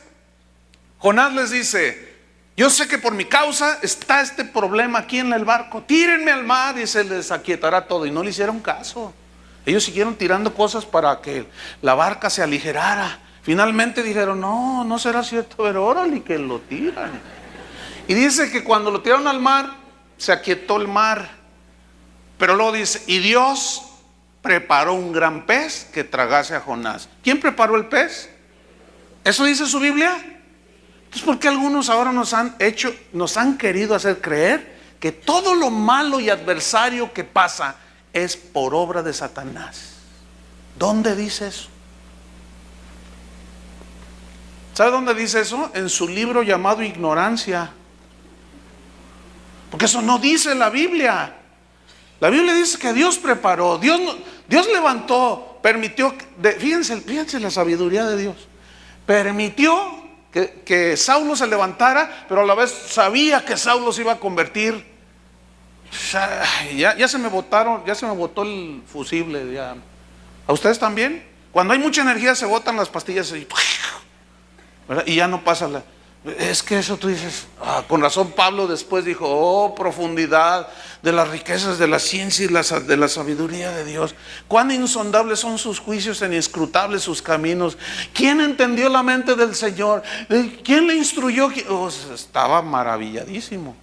Jonás les dice: yo sé que por mi causa está este problema aquí en el barco, tírenme al mar y se les aquietará todo. Y no le hicieron caso. Ellos siguieron tirando cosas para que la barca se aligerara. Finalmente dijeron: no, no será cierto, pero órale que lo tiran. Y dice que cuando lo tiraron al mar, se aquietó el mar. Pero luego dice: y Dios preparó un gran pez que tragase a Jonás. ¿Quién preparó el pez? ¿Eso dice su Biblia? Entonces, ¿por qué algunos ahora nos han querido hacer creer que todo lo malo y adversario que pasa es por obra de Satanás? ¿Dónde dice eso? ¿Sabe dónde dice eso? En su libro llamado Ignorancia. Porque eso no dice la Biblia. La Biblia dice que Dios preparó, Dios levantó, permitió, fíjense la sabiduría de Dios. Permitió que Saulo se levantara, pero a la vez sabía que Saulo se iba a convertir. Ya se me botó el fusible. Ya. ¿A ustedes también? Cuando hay mucha energía se botan las pastillas y ya no pasa la... Es que eso tú dices, con razón Pablo después dijo: oh, profundidad de las riquezas de la ciencia y de la sabiduría de Dios. Cuán insondables son sus juicios, e inescrutables sus caminos. ¿Quién entendió la mente del Señor? ¿Quién le instruyó? Estaba maravilladísimo.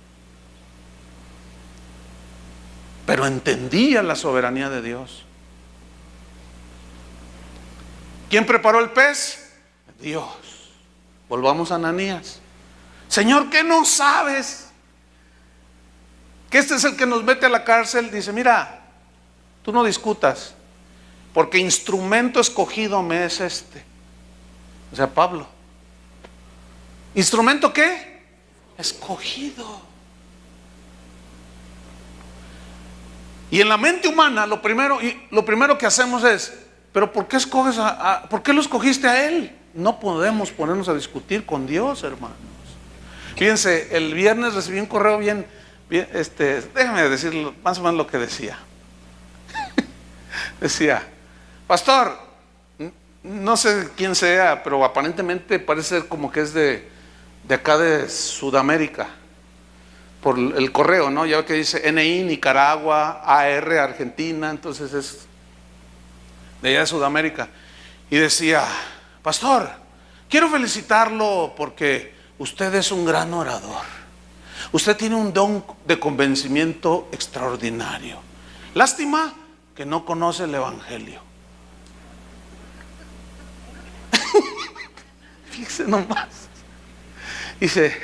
Pero entendía la soberanía de Dios. ¿Quién preparó el pez? Dios. Volvamos a Ananías. Señor, ¿qué no sabes? Que este es el que nos mete a la cárcel. Dice: mira, tú no discutas, porque instrumento escogido me es este. O sea, Pablo. ¿Instrumento qué? Escogido. Y en la mente humana lo primero que hacemos es: pero ¿por qué escoges por qué lo escogiste a él? No podemos ponernos a discutir con Dios, hermanos. Fíjense, el viernes recibí un correo bien, déjame decir más o menos lo que decía. Decía: pastor, no sé quién sea, pero aparentemente parece ser como que es de acá de Sudamérica. Por el correo, ¿no? Ya ve que dice NI, Nicaragua, AR, Argentina, entonces es de allá de Sudamérica. Y decía: pastor, quiero felicitarlo porque usted es un gran orador. Usted tiene un don de convencimiento extraordinario. Lástima que no conoce el Evangelio. Fíjese nomás. Dice: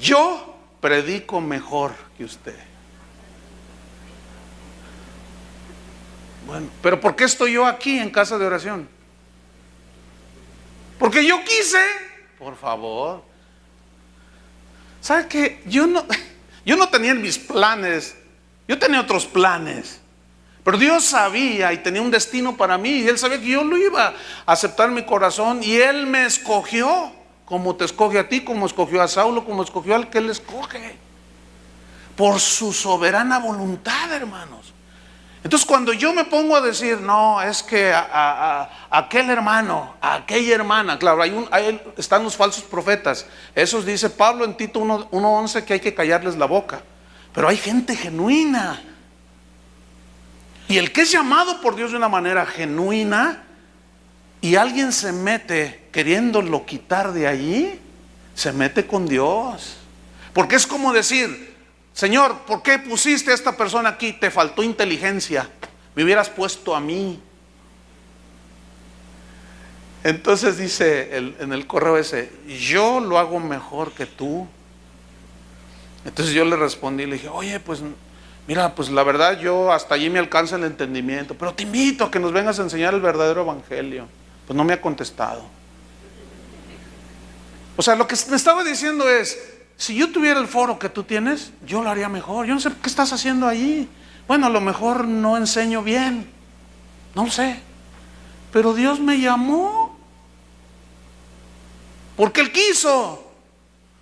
yo predico mejor que usted. Bueno, pero ¿por qué estoy yo aquí en casa de oración? Porque yo quise. Por favor. ¿Sabe qué? Yo no tenía en mis planes. Yo tenía otros planes. Pero Dios sabía y tenía un destino para mí. Y Él sabía que yo lo iba a aceptar en mi corazón. Y Él me escogió. Como te escoge a ti, como escogió a Saulo, como escogió al que Él escoge. Por su soberana voluntad, hermanos. Entonces, cuando yo me pongo a decir: no, es que aquel hermano, a aquella hermana, claro, ahí están los falsos profetas. Esos dice Pablo en Tito 1:11 que hay que callarles la boca. Pero hay gente genuina. Y el que es llamado por Dios de una manera genuina, y alguien se mete queriéndolo quitar de allí, se mete con Dios. Porque es como decir: Señor, ¿por qué pusiste a esta persona aquí? Te faltó inteligencia, me hubieras puesto a mí. Entonces dice en el correo ese: yo lo hago mejor que tú. Entonces yo le respondí, le dije: oye, pues mira, pues la verdad yo hasta allí me alcanza el entendimiento, pero te invito a que nos vengas a enseñar el verdadero evangelio. Pues no me ha contestado. O sea, lo que me estaba diciendo es: si yo tuviera el foro que tú tienes, yo lo haría mejor. Yo no sé qué estás haciendo ahí. Bueno, a lo mejor no enseño bien, no lo sé, pero Dios me llamó porque Él quiso.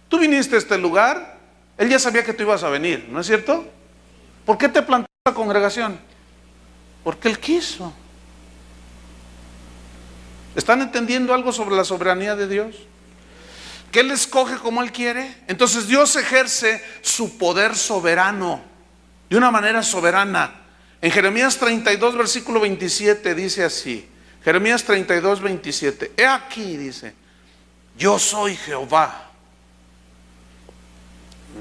Tú viniste a este lugar Él ya sabía que tú ibas a venir, ¿no es cierto? ¿Por qué te plantó la congregación? Porque Él quiso. ¿Están entendiendo algo sobre la soberanía de Dios? Que Él escoge como Él quiere. Entonces Dios ejerce su poder soberano de una manera soberana. En Jeremías 32, versículo 27 dice así. Jeremías 32, 27. He aquí, dice, yo soy Jehová,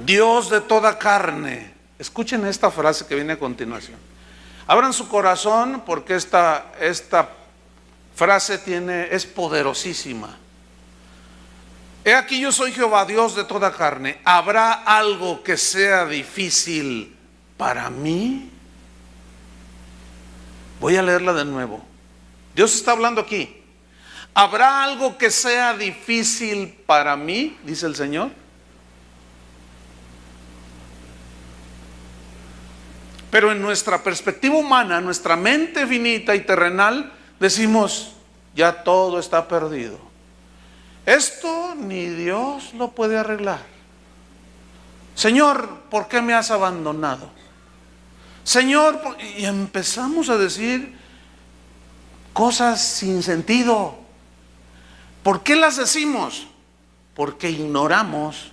Dios de toda carne. Escuchen esta frase que viene a continuación. Abran su corazón porque esta frase es poderosísima. He aquí yo soy Jehová, Dios de toda carne. ¿Habrá algo que sea difícil para mí? Voy a leerla de nuevo. Dios está hablando aquí. ¿Habrá algo que sea difícil para mí? Dice el Señor. Pero en nuestra perspectiva humana, nuestra mente finita y terrenal, decimos, ya todo está perdido. Esto ni Dios lo puede arreglar. Señor, ¿por qué me has abandonado? Señor, y empezamos a decir cosas sin sentido. ¿Por qué las decimos? Porque ignoramos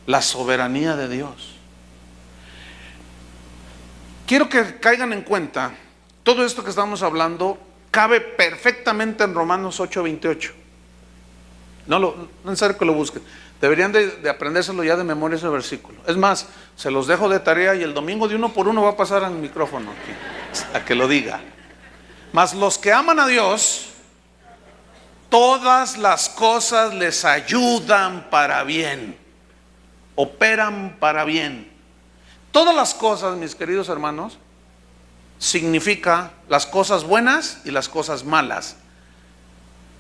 la soberanía de Dios. Quiero que caigan en cuenta, todo esto que estamos hablando cabe perfectamente en Romanos 8:28. No es necesario que lo busquen. Deberían de aprendérselo ya de memoria ese versículo. Es más, se los dejo de tarea y el domingo de uno por uno va a pasar al micrófono aquí, a que lo diga. Mas los que aman a Dios, todas las cosas les ayudan para bien, operan para bien. Todas las cosas, mis queridos hermanos, significa las cosas buenas y las cosas malas.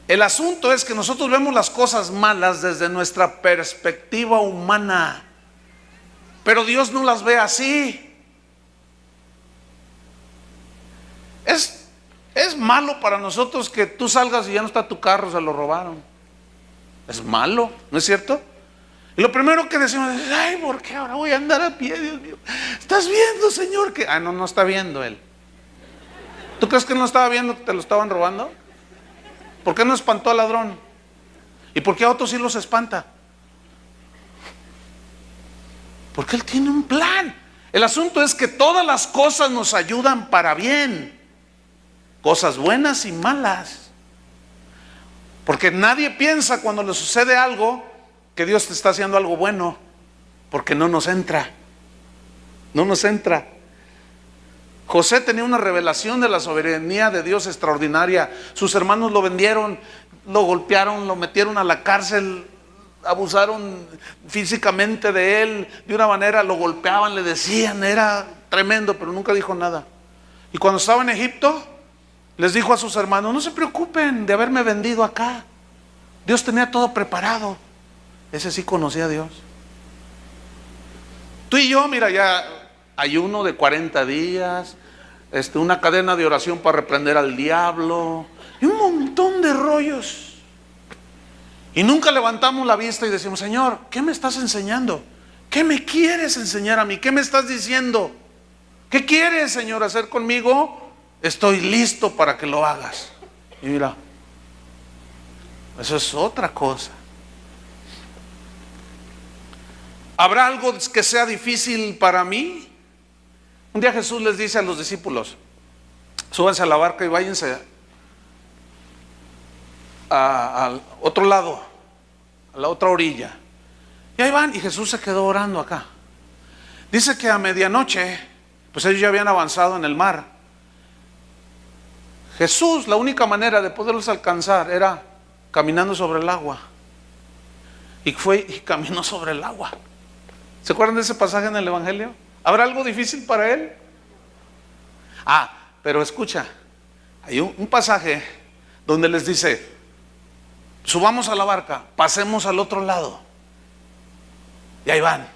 El asunto es que nosotros vemos las cosas malas desde nuestra perspectiva humana, pero Dios no las ve así. Es malo para nosotros que tú salgas y ya no está tu carro, se lo robaron. Es malo, ¿no es cierto? Y lo primero que decimos es, ay, ¿por qué ahora voy a andar a pie, Dios mío? ¿Estás viendo, Señor? Que no está viendo Él. ¿Tú crees que Él no estaba viendo que te lo estaban robando? ¿Por qué no espantó al ladrón? ¿Y por qué a otros sí los espanta? Porque Él tiene un plan. El asunto es que todas las cosas nos ayudan para bien. Cosas buenas y malas. Porque nadie piensa cuando le sucede algo que Dios te está haciendo algo bueno, porque no nos entra. No nos entra. José tenía una revelación de la soberanía de Dios extraordinaria. Sus hermanos lo vendieron, lo golpearon, lo metieron a la cárcel, abusaron físicamente de él, de una manera, lo golpeaban, le decían, era tremendo, pero nunca dijo nada. Y cuando estaba en Egipto, les dijo a sus hermanos, no se preocupen de haberme vendido acá. Dios tenía todo preparado. Ese sí conocía a Dios. Tú y yo, mira, ya ayuno de 40 días, una cadena de oración para reprender al diablo, y un montón de rollos. Y nunca levantamos la vista y decimos, Señor, ¿qué me estás enseñando? ¿Qué me quieres enseñar a mí? ¿Qué me estás diciendo? ¿Qué quieres, Señor, hacer conmigo? Estoy listo para que lo hagas. Y mira, eso es otra cosa. ¿Habrá algo que sea difícil para mí? Un día Jesús les dice a los discípulos, súbanse a la barca y váyanse al otro lado, a la otra orilla. Y ahí van, y Jesús se quedó orando acá. Dice que a medianoche, pues ellos ya habían avanzado en el mar. Jesús, la única manera de poderlos alcanzar era caminando sobre el agua. Y fue y caminó sobre el agua. ¿Se acuerdan de ese pasaje en el Evangelio? ¿Habrá algo difícil para él? Pero escucha, hay un pasaje donde les dice, subamos a la barca, pasemos al otro lado. Y ahí van.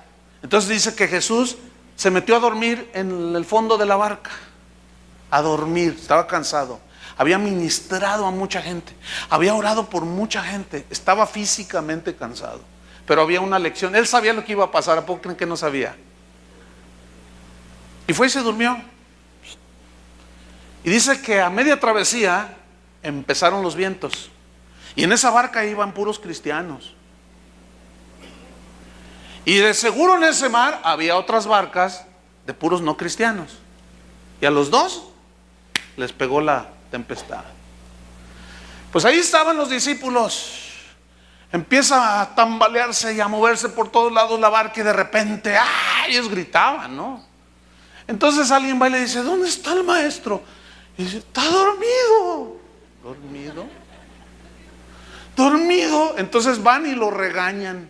Entonces dice que Jesús se metió a dormir en el fondo de la barca. A dormir, estaba cansado. Había ministrado a mucha gente, había orado por mucha gente, estaba físicamente cansado. pero había una lección. Él sabía lo que iba a pasar, ¿a poco creen que no sabía? Y fue y se durmió. Y dice que a media travesía empezaron los vientos. Y en esa barca iban puros cristianos. Y de seguro en ese mar había otras barcas de puros no cristianos. Y a los dos les pegó la tempestad. Pues ahí estaban los discípulos. Empieza a tambalearse y a moverse por todos lados la barca, y de repente, ellos gritaban, ¿no? Entonces alguien va y le dice: ¿dónde está el maestro? Y dice: está dormido. ¿Dormido? Dormido. Entonces van y lo regañan.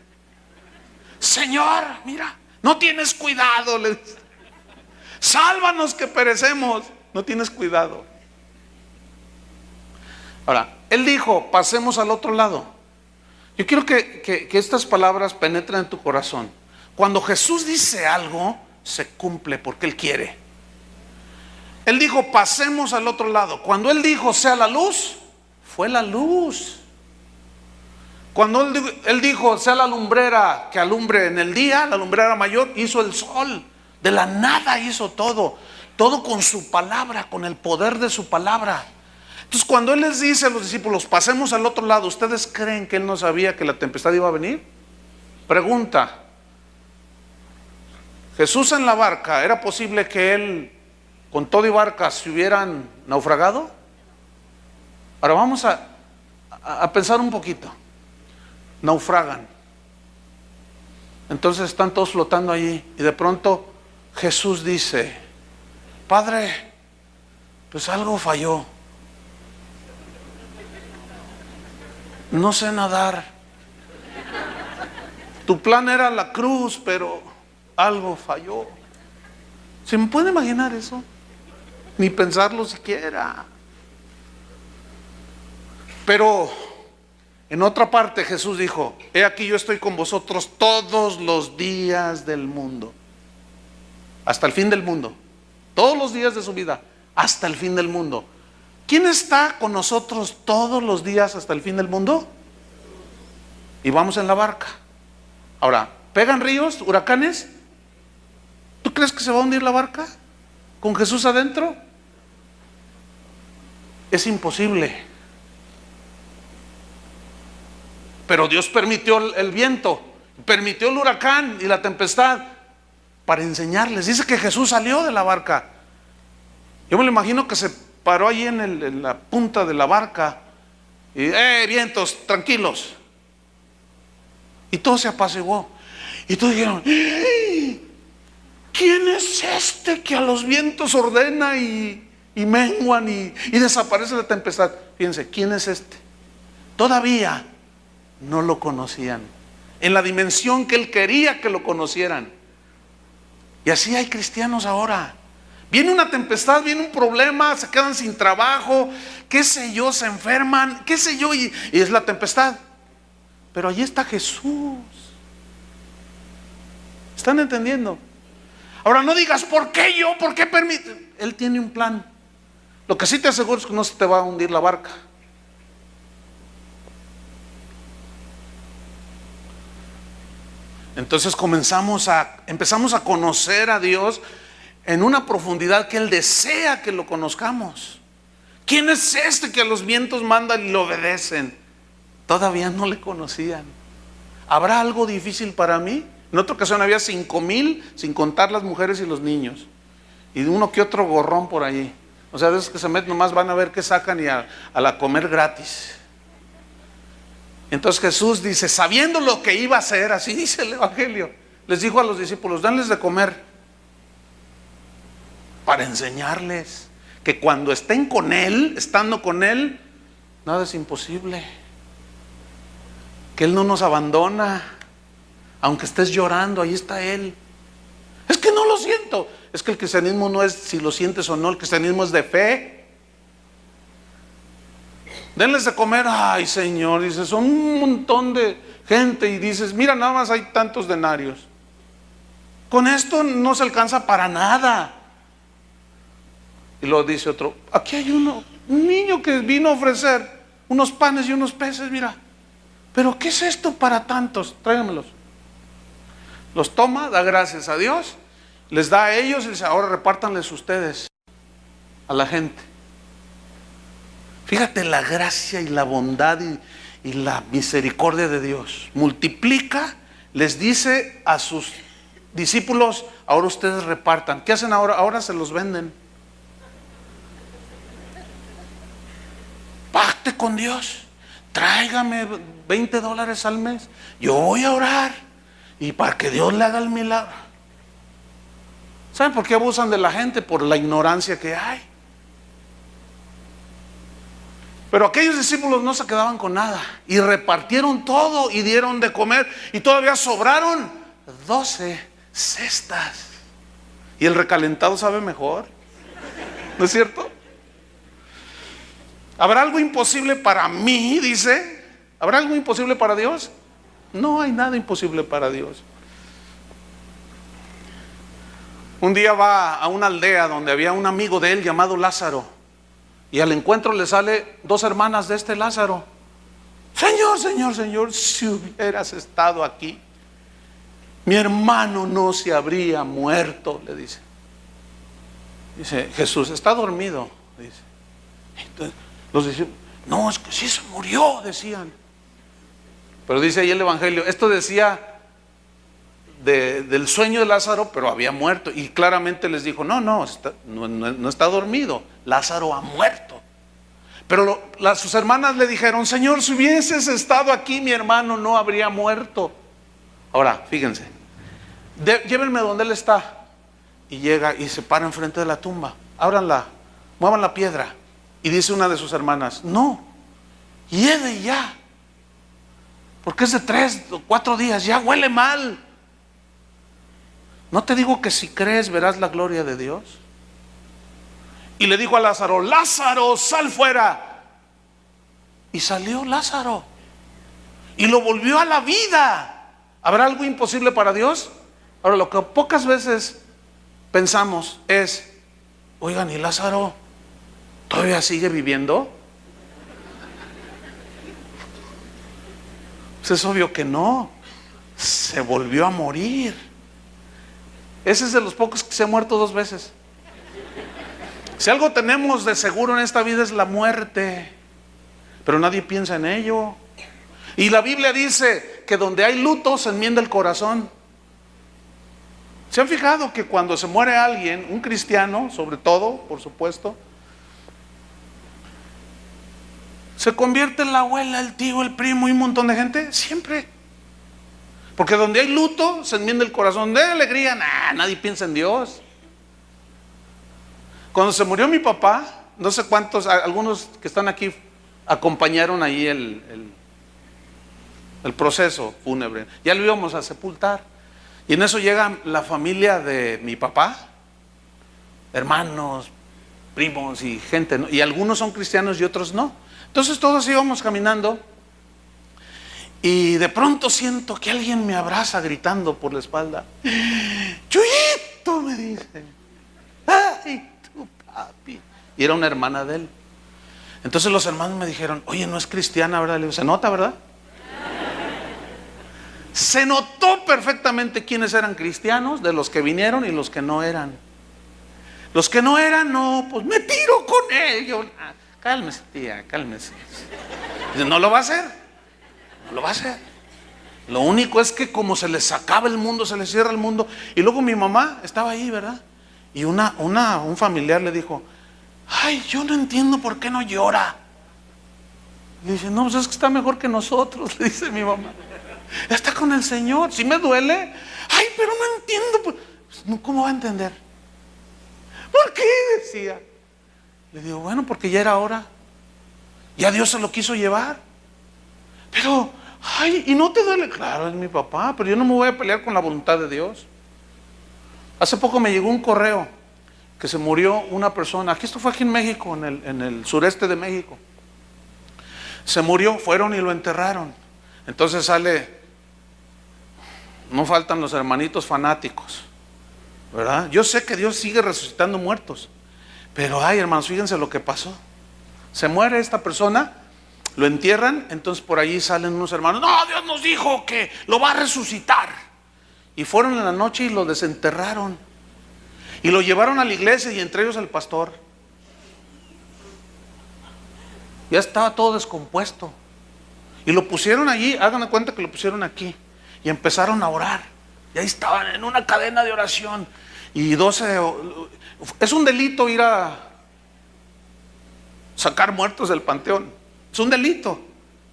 Señor, mira, no tienes cuidado, le dice. Sálvanos que perecemos. No tienes cuidado. Ahora, él dijo: pasemos al otro lado. Yo quiero que estas palabras penetren en tu corazón. Cuando Jesús dice algo, se cumple porque Él quiere. Él dijo: pasemos al otro lado. Cuando Él dijo: sea la luz, fue la luz. Cuando Él dijo: sea la lumbrera que alumbre en el día, la lumbrera mayor, hizo el sol. De la nada hizo todo. Todo con su palabra, con el poder de su palabra. Entonces, cuando Él les dice a los discípulos: pasemos al otro lado, ¿ustedes creen que Él no sabía que la tempestad iba a venir? Pregunta: Jesús en la barca, ¿era posible que Él con todo y barca se hubieran naufragado? Ahora vamos a pensar un poquito. Naufragan. Entonces están todos flotando allí, y de pronto Jesús dice: Padre, pues algo falló. No sé nadar. Tu plan era la cruz, pero algo falló. ¿Se me puede imaginar eso? Ni pensarlo siquiera. Pero en otra parte Jesús dijo: he aquí, yo estoy con vosotros todos los días del mundo, hasta el fin del mundo. Todos los días de su vida, hasta el fin del mundo. ¿Quién está con nosotros todos los días hasta el fin del mundo? Y vamos en la barca. Ahora, ¿pegan ríos, huracanes? ¿Tú crees que se va a hundir la barca con Jesús adentro? Es imposible. Pero Dios permitió el viento, permitió el huracán y la tempestad para enseñarles. Dice que Jesús salió de la barca. Yo me lo imagino que se paró ahí en la punta de la barca y vientos, tranquilos. Y todo se apaciguó. Y todos dijeron: ¿quién es este que a los vientos ordena y menguan y desaparece la tempestad? Fíjense, ¿quién es este? Todavía no lo conocían en la dimensión que Él quería que lo conocieran. Y así hay cristianos ahora. Viene una tempestad, viene un problema, se quedan sin trabajo, qué sé yo, se enferman, qué sé yo, y es la tempestad. Pero allí está Jesús. ¿Están entendiendo? Ahora no digas: ¿por qué yo? ¿Por qué permite? Él tiene un plan. Lo que sí te aseguro es que no se te va a hundir la barca. Entonces empezamos a conocer a Dios en una profundidad que Él desea que lo conozcamos. ¿Quién es este que a los vientos manda y le obedecen? Todavía no le conocían. ¿Habrá algo difícil para mí? En otra ocasión había 5,000, sin contar las mujeres y los niños, y uno que otro gorrón por ahí. O sea, de esos que se meten nomás van a ver qué sacan y a la comer gratis. Entonces Jesús dice, sabiendo lo que iba a hacer, así dice el Evangelio, les dijo a los discípulos: denles de comer, para enseñarles que cuando estén con Él, estando con Él, nada es imposible. Que Él no nos abandona. Aunque estés llorando, ahí está Él. Es que no lo siento. Es que el cristianismo no es si lo sientes o no, el cristianismo es de fe. Denles de comer. Ay, Señor, dices, son un montón de gente, y dices, mira, nada más hay tantos denarios. Con esto no se alcanza para nada. Y luego dice otro: aquí hay un niño que vino a ofrecer unos panes y unos peces, mira. pero ¿qué es esto para tantos? Tráigamelos. Los toma, da gracias a Dios, les da a ellos y dice, ahora repártanles ustedes a la gente. Fíjate la gracia y la bondad y la misericordia de Dios. Multiplica, les dice a sus discípulos, ahora ustedes repartan. ¿Qué hacen ahora? Ahora se los venden. Pacte con Dios. Tráigame $20 al mes. Yo voy a orar. Y para que Dios le haga el milagro. ¿Saben por qué abusan de la gente? Por la ignorancia que hay. Pero aquellos discípulos no se quedaban con nada. Y repartieron todo y dieron de comer. Y todavía sobraron 12 cestas. Y el recalentado sabe mejor. ¿No es cierto? ¿Habrá algo imposible para mí? Dice. ¿Habrá algo imposible para Dios? No hay nada imposible para Dios. Un día va a una aldea donde había un amigo de él llamado Lázaro. Y al encuentro le sale 2 hermanas de este Lázaro. Señor, Señor, Señor, si hubieras estado aquí, mi hermano no se habría muerto, le dice. Dice, Jesús, está dormido, dice. Entonces, los discípulos, no, es que sí se murió, decían. Pero dice ahí el Evangelio, esto decía del sueño de Lázaro, pero había muerto. Y claramente les dijo, no está dormido, Lázaro ha muerto. Pero sus hermanas le dijeron, Señor, si hubieses estado aquí, mi hermano no habría muerto. Ahora, fíjense, llévenme donde él está. Y llega y se para enfrente de la tumba. Ábranla, muevan la piedra. Y dice una de sus hermanas, no, hiede ya. Porque es de 3 o 4 días, ya huele mal. ¿No te digo que si crees verás la gloria de Dios? Y le dijo a Lázaro, Lázaro, sal fuera. Y salió Lázaro. Y lo volvió a la vida. ¿Habrá algo imposible para Dios? Ahora, lo que pocas veces pensamos es, oigan, ¿y Lázaro todavía sigue viviendo? Pues es obvio que no. Se volvió a morir. Ese es de los pocos que se ha muerto 2 veces. Si algo tenemos de seguro en esta vida es la muerte, pero nadie piensa en ello. Y la Biblia dice que donde hay luto se enmienda el corazón. ¿Se han fijado que cuando se muere alguien, un cristiano sobre todo, por supuesto, se convierte en la abuela, el tío, el primo y un montón de gente? Siempre. Porque donde hay luto se enmienda el corazón. Donde hay alegría, nadie piensa en Dios. Cuando se murió mi papá, no sé cuántos, algunos que están aquí acompañaron ahí el proceso fúnebre. Ya lo íbamos a sepultar. Y en eso llega la familia de mi papá, hermanos, primos y gente, ¿no? Y algunos son cristianos y otros no. Entonces todos íbamos caminando y de pronto siento que alguien me abraza gritando por la espalda. Chuyito, me dice. Ay, tu papi. Y era una hermana de él. Entonces los hermanos me dijeron, oye, no es cristiana, ¿verdad? Le digo, se nota, ¿verdad? Se notó perfectamente quiénes eran cristianos, de los que vinieron y los que no eran. Los que no eran, no, pues me tiro con ellos. Cálmese, tía, cálmese. Dice, no lo va a hacer. No lo va a hacer. Lo único es que como se les acaba el mundo, se les cierra el mundo. Y luego mi mamá estaba ahí, ¿verdad? Y un familiar le dijo, ay, yo no entiendo por qué no llora. Y dice, no, pues es que está mejor que nosotros, le dice mi mamá. Está con el Señor, si me duele. Ay, pero no entiendo. Pues, ¿cómo va a entender? ¿Por qué? Decía. Le digo, bueno, porque ya era hora. Ya Dios se lo quiso llevar. Pero, ay, ¿y no te duele? Claro, es mi papá, pero yo no me voy a pelear con la voluntad de Dios. Hace poco me llegó un correo que se murió una persona. Esto fue aquí en México, en el sureste de México. Se murió, fueron y lo enterraron. Entonces sale, no faltan los hermanitos fanáticos, ¿verdad? Yo sé que Dios sigue resucitando muertos, pero ay, hermanos, fíjense lo que pasó. Se muere esta persona Lo entierran, entonces por allí salen unos hermanos. No, Dios nos dijo que lo va a resucitar. Y fueron en la noche y lo desenterraron. Y lo llevaron a la iglesia y entre ellos al pastor. Ya estaba todo descompuesto. Y lo pusieron allí, hagan de cuenta que lo pusieron aquí. Y empezaron a orar. Y ahí estaban en una cadena de oración. Y 12, es un delito ir a sacar muertos del panteón. Es un delito.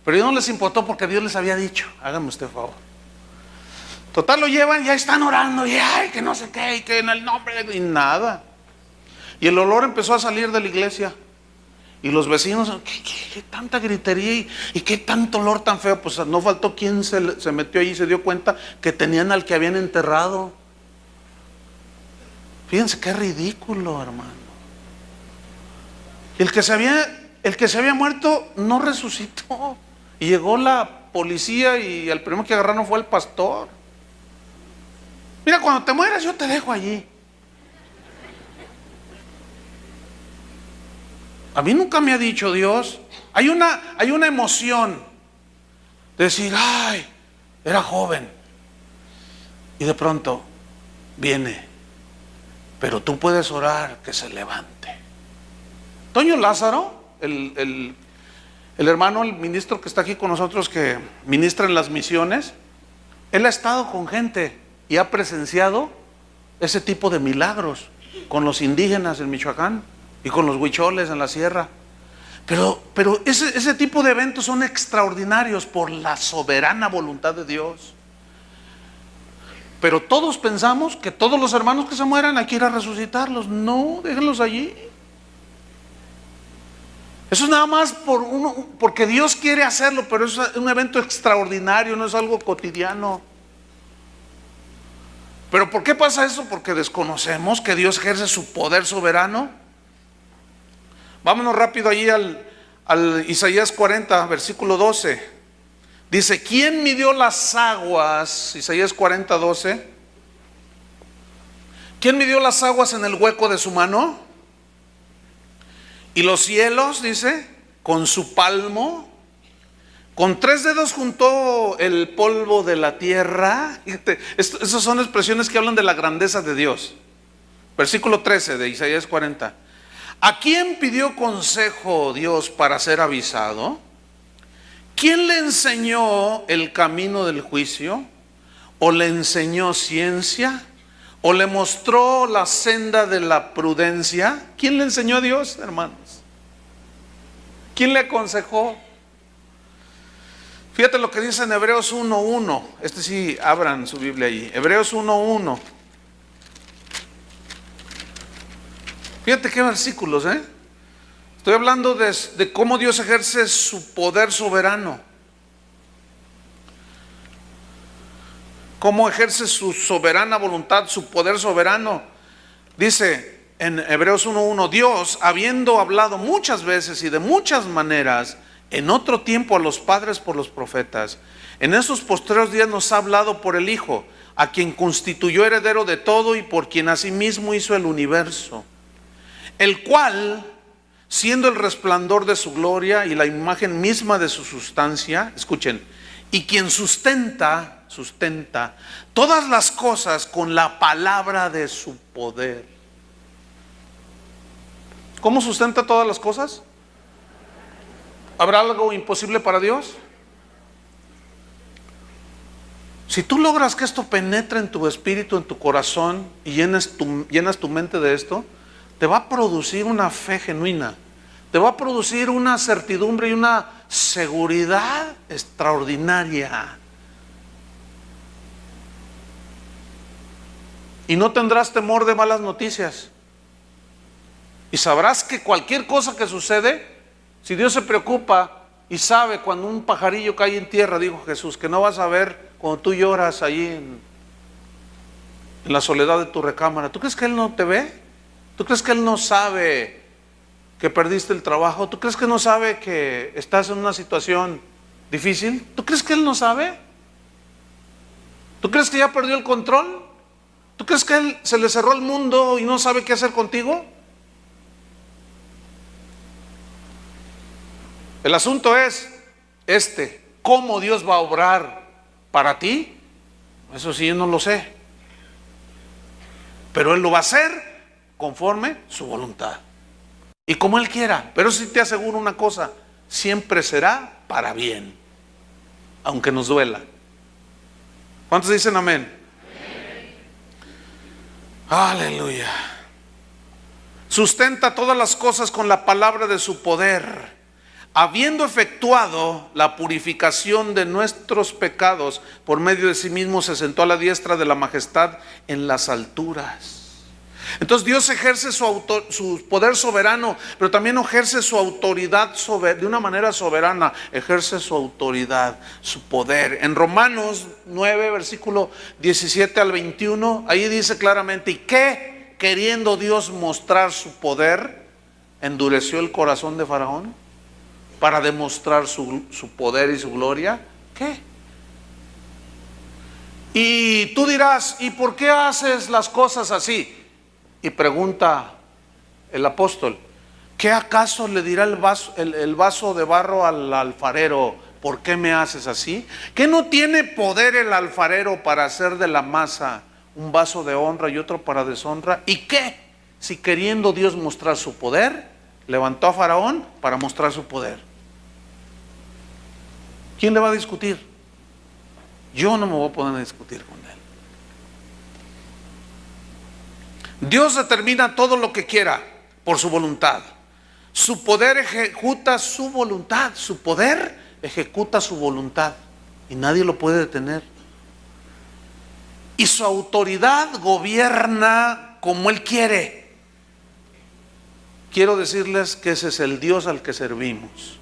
Pero a ellos no les importó porque Dios les había dicho, háganme usted favor. Total, lo llevan, ya están orando, y ay, que no sé qué, y que en el nombre de... Y nada. Y el olor empezó a salir de la iglesia. Y los vecinos, ¿qué tanta gritería y qué tanto olor tan feo? Pues no faltó quien se metió allí y se dio cuenta que tenían al que habían enterrado. Fíjense qué ridículo, hermano. El que se había muerto no resucitó. Y llegó la policía y el primero que agarraron fue el pastor. Mira, cuando te mueras yo te dejo allí. A mí nunca me ha dicho Dios. Hay una emoción de decir, ay, era joven. Y de pronto viene, pero tú puedes orar que se levante. Toño Lázaro, el hermano, el ministro que está aquí con nosotros, que ministra en las misiones, él ha estado con gente y ha presenciado ese tipo de milagros con los indígenas en Michoacán y con los huicholes en la sierra. Pero ese tipo de eventos son extraordinarios por la soberana voluntad de Dios. Pero todos pensamos que todos los hermanos que se mueran hay que ir a resucitarlos. No, déjenlos allí. Eso es nada más porque Dios quiere hacerlo, pero es un evento extraordinario, no es algo cotidiano. ¿Pero por qué pasa eso? Porque desconocemos que Dios ejerce su poder soberano. Vámonos rápido allí al Isaías 40, versículo 12. Dice, ¿quién midió las aguas? Isaías 40, 12. ¿Quién midió las aguas en el hueco de su mano? Y los cielos, dice, con su palmo. Con 3 dedos juntó el polvo de la tierra. Fíjate, esas son expresiones que hablan de la grandeza de Dios. Versículo 13 de Isaías 40. ¿A quién pidió consejo Dios para ser avisado? ¿Quién le enseñó el camino del juicio? ¿O le enseñó ciencia? ¿O le mostró la senda de la prudencia? ¿Quién le enseñó a Dios, hermanos? ¿Quién le aconsejó? Fíjate lo que dice en Hebreos 1:1. Sí, abran su Biblia ahí. Hebreos 1:1. Fíjate qué versículos, Estoy hablando de cómo Dios ejerce su poder soberano. Cómo ejerce su soberana voluntad, su poder soberano. Dice en Hebreos 1:1, Dios, habiendo hablado muchas veces y de muchas maneras en otro tiempo a los padres por los profetas, en esos postreros días nos ha hablado por el Hijo, a quien constituyó heredero de todo y por quien asimismo hizo el universo, el cual, siendo el resplandor de su gloria y la imagen misma de su sustancia, escuchen, y quien sustenta todas las cosas con la palabra de su poder. ¿Cómo sustenta todas las cosas? ¿Habrá algo imposible para Dios? Si tú logras que esto penetre en tu espíritu, en tu corazón, y llenas tu mente de esto, te va a producir una fe genuina, te va a producir una certidumbre y una seguridad extraordinaria. Y no tendrás temor de malas noticias. Y sabrás que cualquier cosa que sucede, si Dios se preocupa y sabe cuando un pajarillo cae en tierra, dijo Jesús, que no vas a ver cuando tú lloras allí en la soledad de tu recámara. ¿Tú crees que Él no te ve? ¿Tú crees que Él no sabe que perdiste el trabajo? ¿Tú crees que no sabe que estás en una situación difícil? ¿Tú crees que Él no sabe? ¿Tú crees que ya perdió el control? ¿Tú crees que Él se le cerró el mundo y no sabe qué hacer contigo? El asunto es ¿cómo Dios va a obrar para ti? Eso sí, yo no lo sé. Pero Él lo va a hacer conforme su voluntad y como Él quiera. Pero sí te aseguro una cosa: siempre será para bien, aunque nos duela. ¿Cuántos dicen amén? Aleluya. Sustenta todas las cosas con la palabra de su poder, habiendo efectuado la purificación de nuestros pecados, por medio de sí mismo se sentó a la diestra de la majestad en las alturas. Entonces Dios ejerce su poder soberano, pero también ejerce su autoridad de una manera soberana. Ejerce su autoridad, su poder. En Romanos 9, versículo 17 al 21, ahí dice claramente: ¿y qué? Queriendo Dios mostrar su poder, endureció el corazón de Faraón para demostrar su poder y su gloria. ¿Qué? Y tú dirás: ¿y por qué haces las cosas así? Y pregunta el apóstol: ¿qué acaso le dirá el vaso de barro al alfarero? ¿Por qué me haces así? ¿Qué no tiene poder el alfarero para hacer de la masa un vaso de honra y otro para deshonra? ¿Y qué? Si queriendo Dios mostrar su poder, levantó a Faraón para mostrar su poder. ¿Quién le va a discutir? Yo no me voy a poner a discutir con él. Dios determina todo lo que quiera por su voluntad. Su poder ejecuta su voluntad. Su poder ejecuta su voluntad y nadie lo puede detener. Y su autoridad gobierna como Él quiere. Quiero decirles que ese es el Dios al que servimos.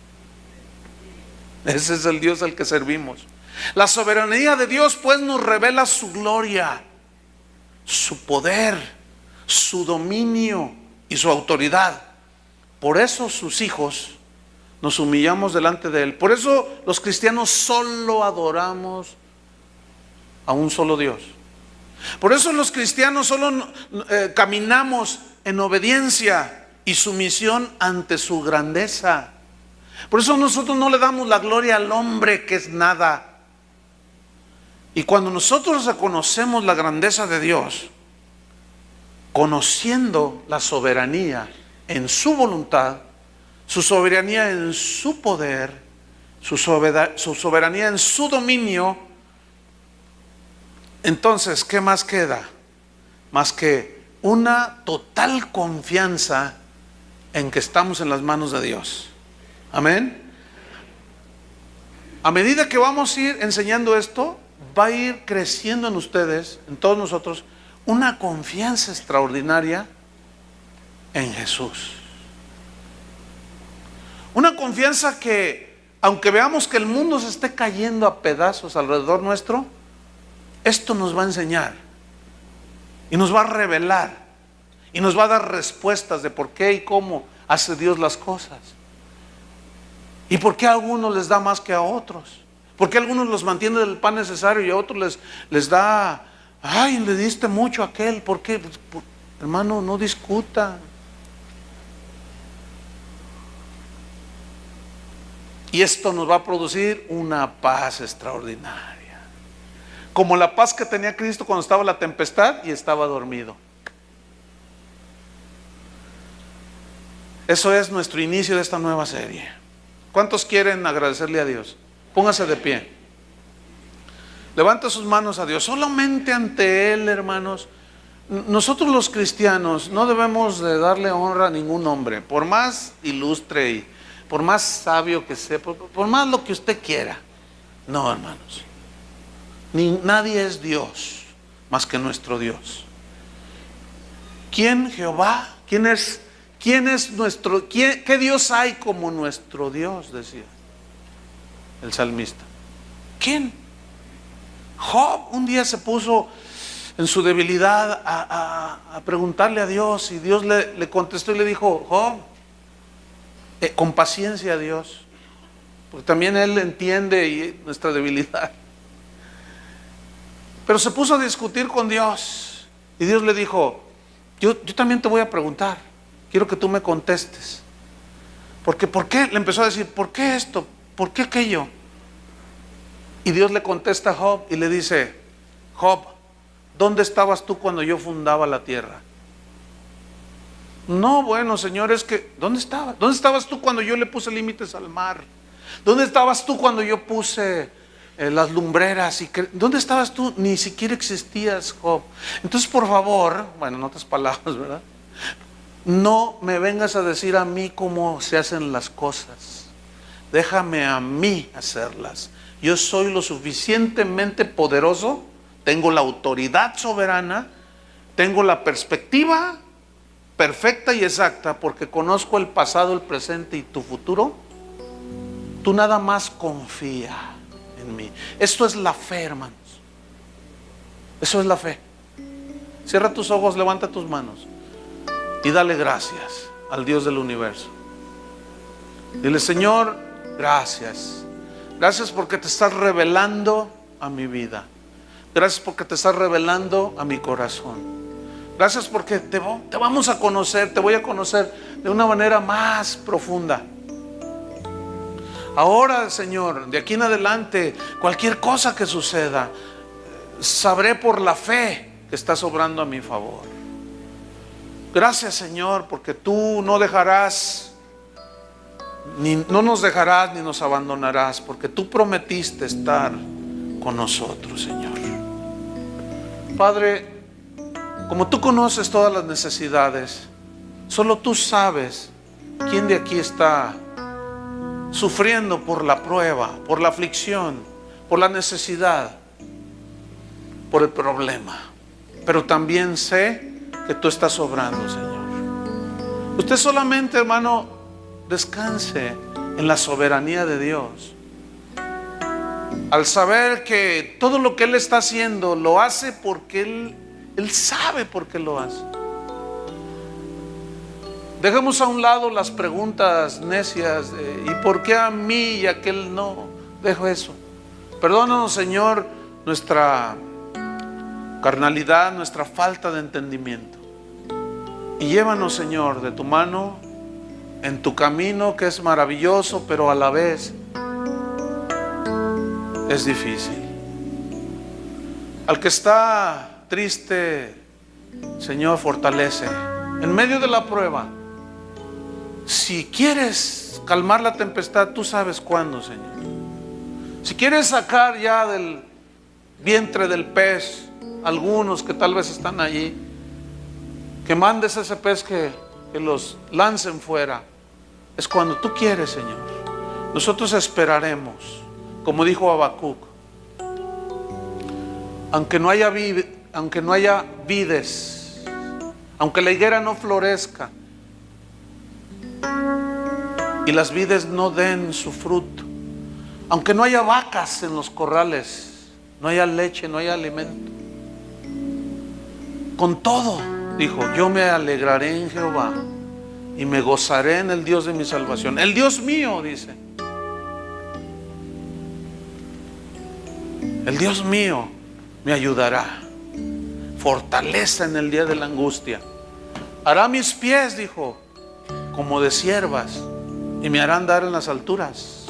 Ese es el Dios al que servimos. La soberanía de Dios pues nos revela su gloria, su poder, su dominio y su autoridad. Por eso sus hijos nos humillamos delante de Él. Por eso los cristianos solo adoramos a un solo Dios. Por eso los cristianos solo caminamos en obediencia y sumisión ante su grandeza. Por eso nosotros no le damos la gloria al hombre, que es nada. Y cuando nosotros reconocemos la grandeza de Dios, conociendo la soberanía en su voluntad, su soberanía en su poder, su soberanía en su dominio, entonces, ¿qué más queda? Más que una total confianza en que estamos en las manos de Dios. Amén. A medida que vamos a ir enseñando esto, va a ir creciendo en ustedes, en todos nosotros, una confianza extraordinaria en Jesús. Una confianza que, aunque veamos que el mundo se esté cayendo a pedazos alrededor nuestro, esto nos va a enseñar y nos va a revelar y nos va a dar respuestas de por qué y cómo hace Dios las cosas. Y por qué a algunos les da más que a otros. Por qué a algunos los mantiene del pan necesario y a otros les da: ay, le diste mucho a aquel. ¿Por qué? Hermano, no discuta. Y esto nos va a producir una paz extraordinaria, como la paz que tenía Cristo cuando estaba la tempestad y estaba dormido. Eso es nuestro inicio de esta nueva serie. ¿Cuántos quieren agradecerle a Dios? Póngase de pie. Levanta sus manos a Dios. Solamente ante Él, hermanos. Nosotros los cristianos no debemos de darle honra a ningún hombre, por más ilustre y por más sabio que sea, por más lo que usted quiera. No, hermanos. Nadie es Dios más que nuestro Dios. ¿Quién? Jehová. ¿Quién es nuestro? ¿Qué Dios hay como nuestro Dios? Decía el salmista. ¿Quién? Job un día se puso en su debilidad a preguntarle a Dios, y Dios le contestó y le dijo: Job, con paciencia a Dios, porque también Él entiende nuestra debilidad. Pero se puso a discutir con Dios y Dios le dijo: yo también te voy a preguntar, quiero que tú me contestes. Porque ¿por qué? Le empezó a decir: ¿por qué esto? ¿Por qué aquello? Y Dios le contesta a Job y le dice: Job, ¿dónde estabas tú cuando yo fundaba la tierra? No, bueno, Señor, es que ¿dónde estabas? ¿Dónde estabas tú cuando yo le puse límites al mar? ¿Dónde estabas tú cuando yo puse las lumbreras? ¿Dónde estabas tú? Ni siquiera existías, Job. Entonces, por favor, bueno, en otras palabras, ¿verdad? No me vengas a decir a mí cómo se hacen las cosas. Déjame a mí hacerlas. Yo soy lo suficientemente poderoso, tengo la autoridad soberana, tengo la perspectiva perfecta y exacta, porque conozco el pasado, el presente y tu futuro. Tú nada más confía en mí. Esto es la fe, hermanos. Eso es la fe. Cierra tus ojos, levanta tus manos y dale gracias al Dios del universo. Dile: Señor, gracias. Gracias porque te estás revelando a mi vida. Gracias porque te estás revelando a mi corazón. Gracias porque te vamos a conocer, te voy a conocer de una manera más profunda. Ahora, Señor, de aquí en adelante, cualquier cosa que suceda, sabré por la fe que estás obrando a mi favor. Gracias, Señor, porque tú no dejarás, no nos dejarás ni nos abandonarás, porque tú prometiste estar con nosotros, Señor. Padre, como tú conoces todas las necesidades, solo tú sabes quién de aquí está sufriendo por la prueba, por la aflicción, por la necesidad, por el problema. Pero también sé que tú estás obrando, Señor. Usted solamente, hermano, descanse en la soberanía de Dios. Al saber que todo lo que Él está haciendo lo hace porque Él sabe por qué lo hace. Dejemos a un lado las preguntas necias de ¿y por qué a mí y a aquel no? Dejo eso. Perdónanos, Señor, nuestra carnalidad, nuestra falta de entendimiento. Y llévanos, Señor, de tu mano en tu camino, que es maravilloso, pero a la vez es difícil. Al que está triste, Señor, fortalece en medio de la prueba. Si quieres calmar la tempestad, tú sabes cuándo, Señor. Si quieres sacar ya del vientre del pez algunos que tal vez están allí, que mandes ese pez que los lancen fuera, es cuando tú quieres, Señor. Nosotros esperaremos, como dijo Habacuc. Aunque no haya vides, aunque la higuera no florezca y las vides no den su fruto, aunque no haya vacas en los corrales, no haya leche, no haya alimento, con todo, dijo, yo me alegraré en Jehová y me gozaré en el Dios de mi salvación. El Dios mío, dice, el Dios mío me ayudará. Fortaleza en el día de la angustia. Hará mis pies, dijo, como de ciervas, y me hará andar en las alturas.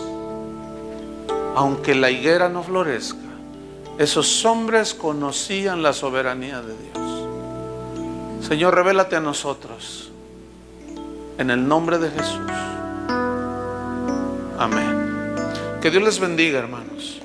Aunque la higuera no florezca, esos hombres conocían la soberanía de Dios. Señor, revélate a nosotros en el nombre de Jesús. Amén. Que Dios les bendiga, hermanos.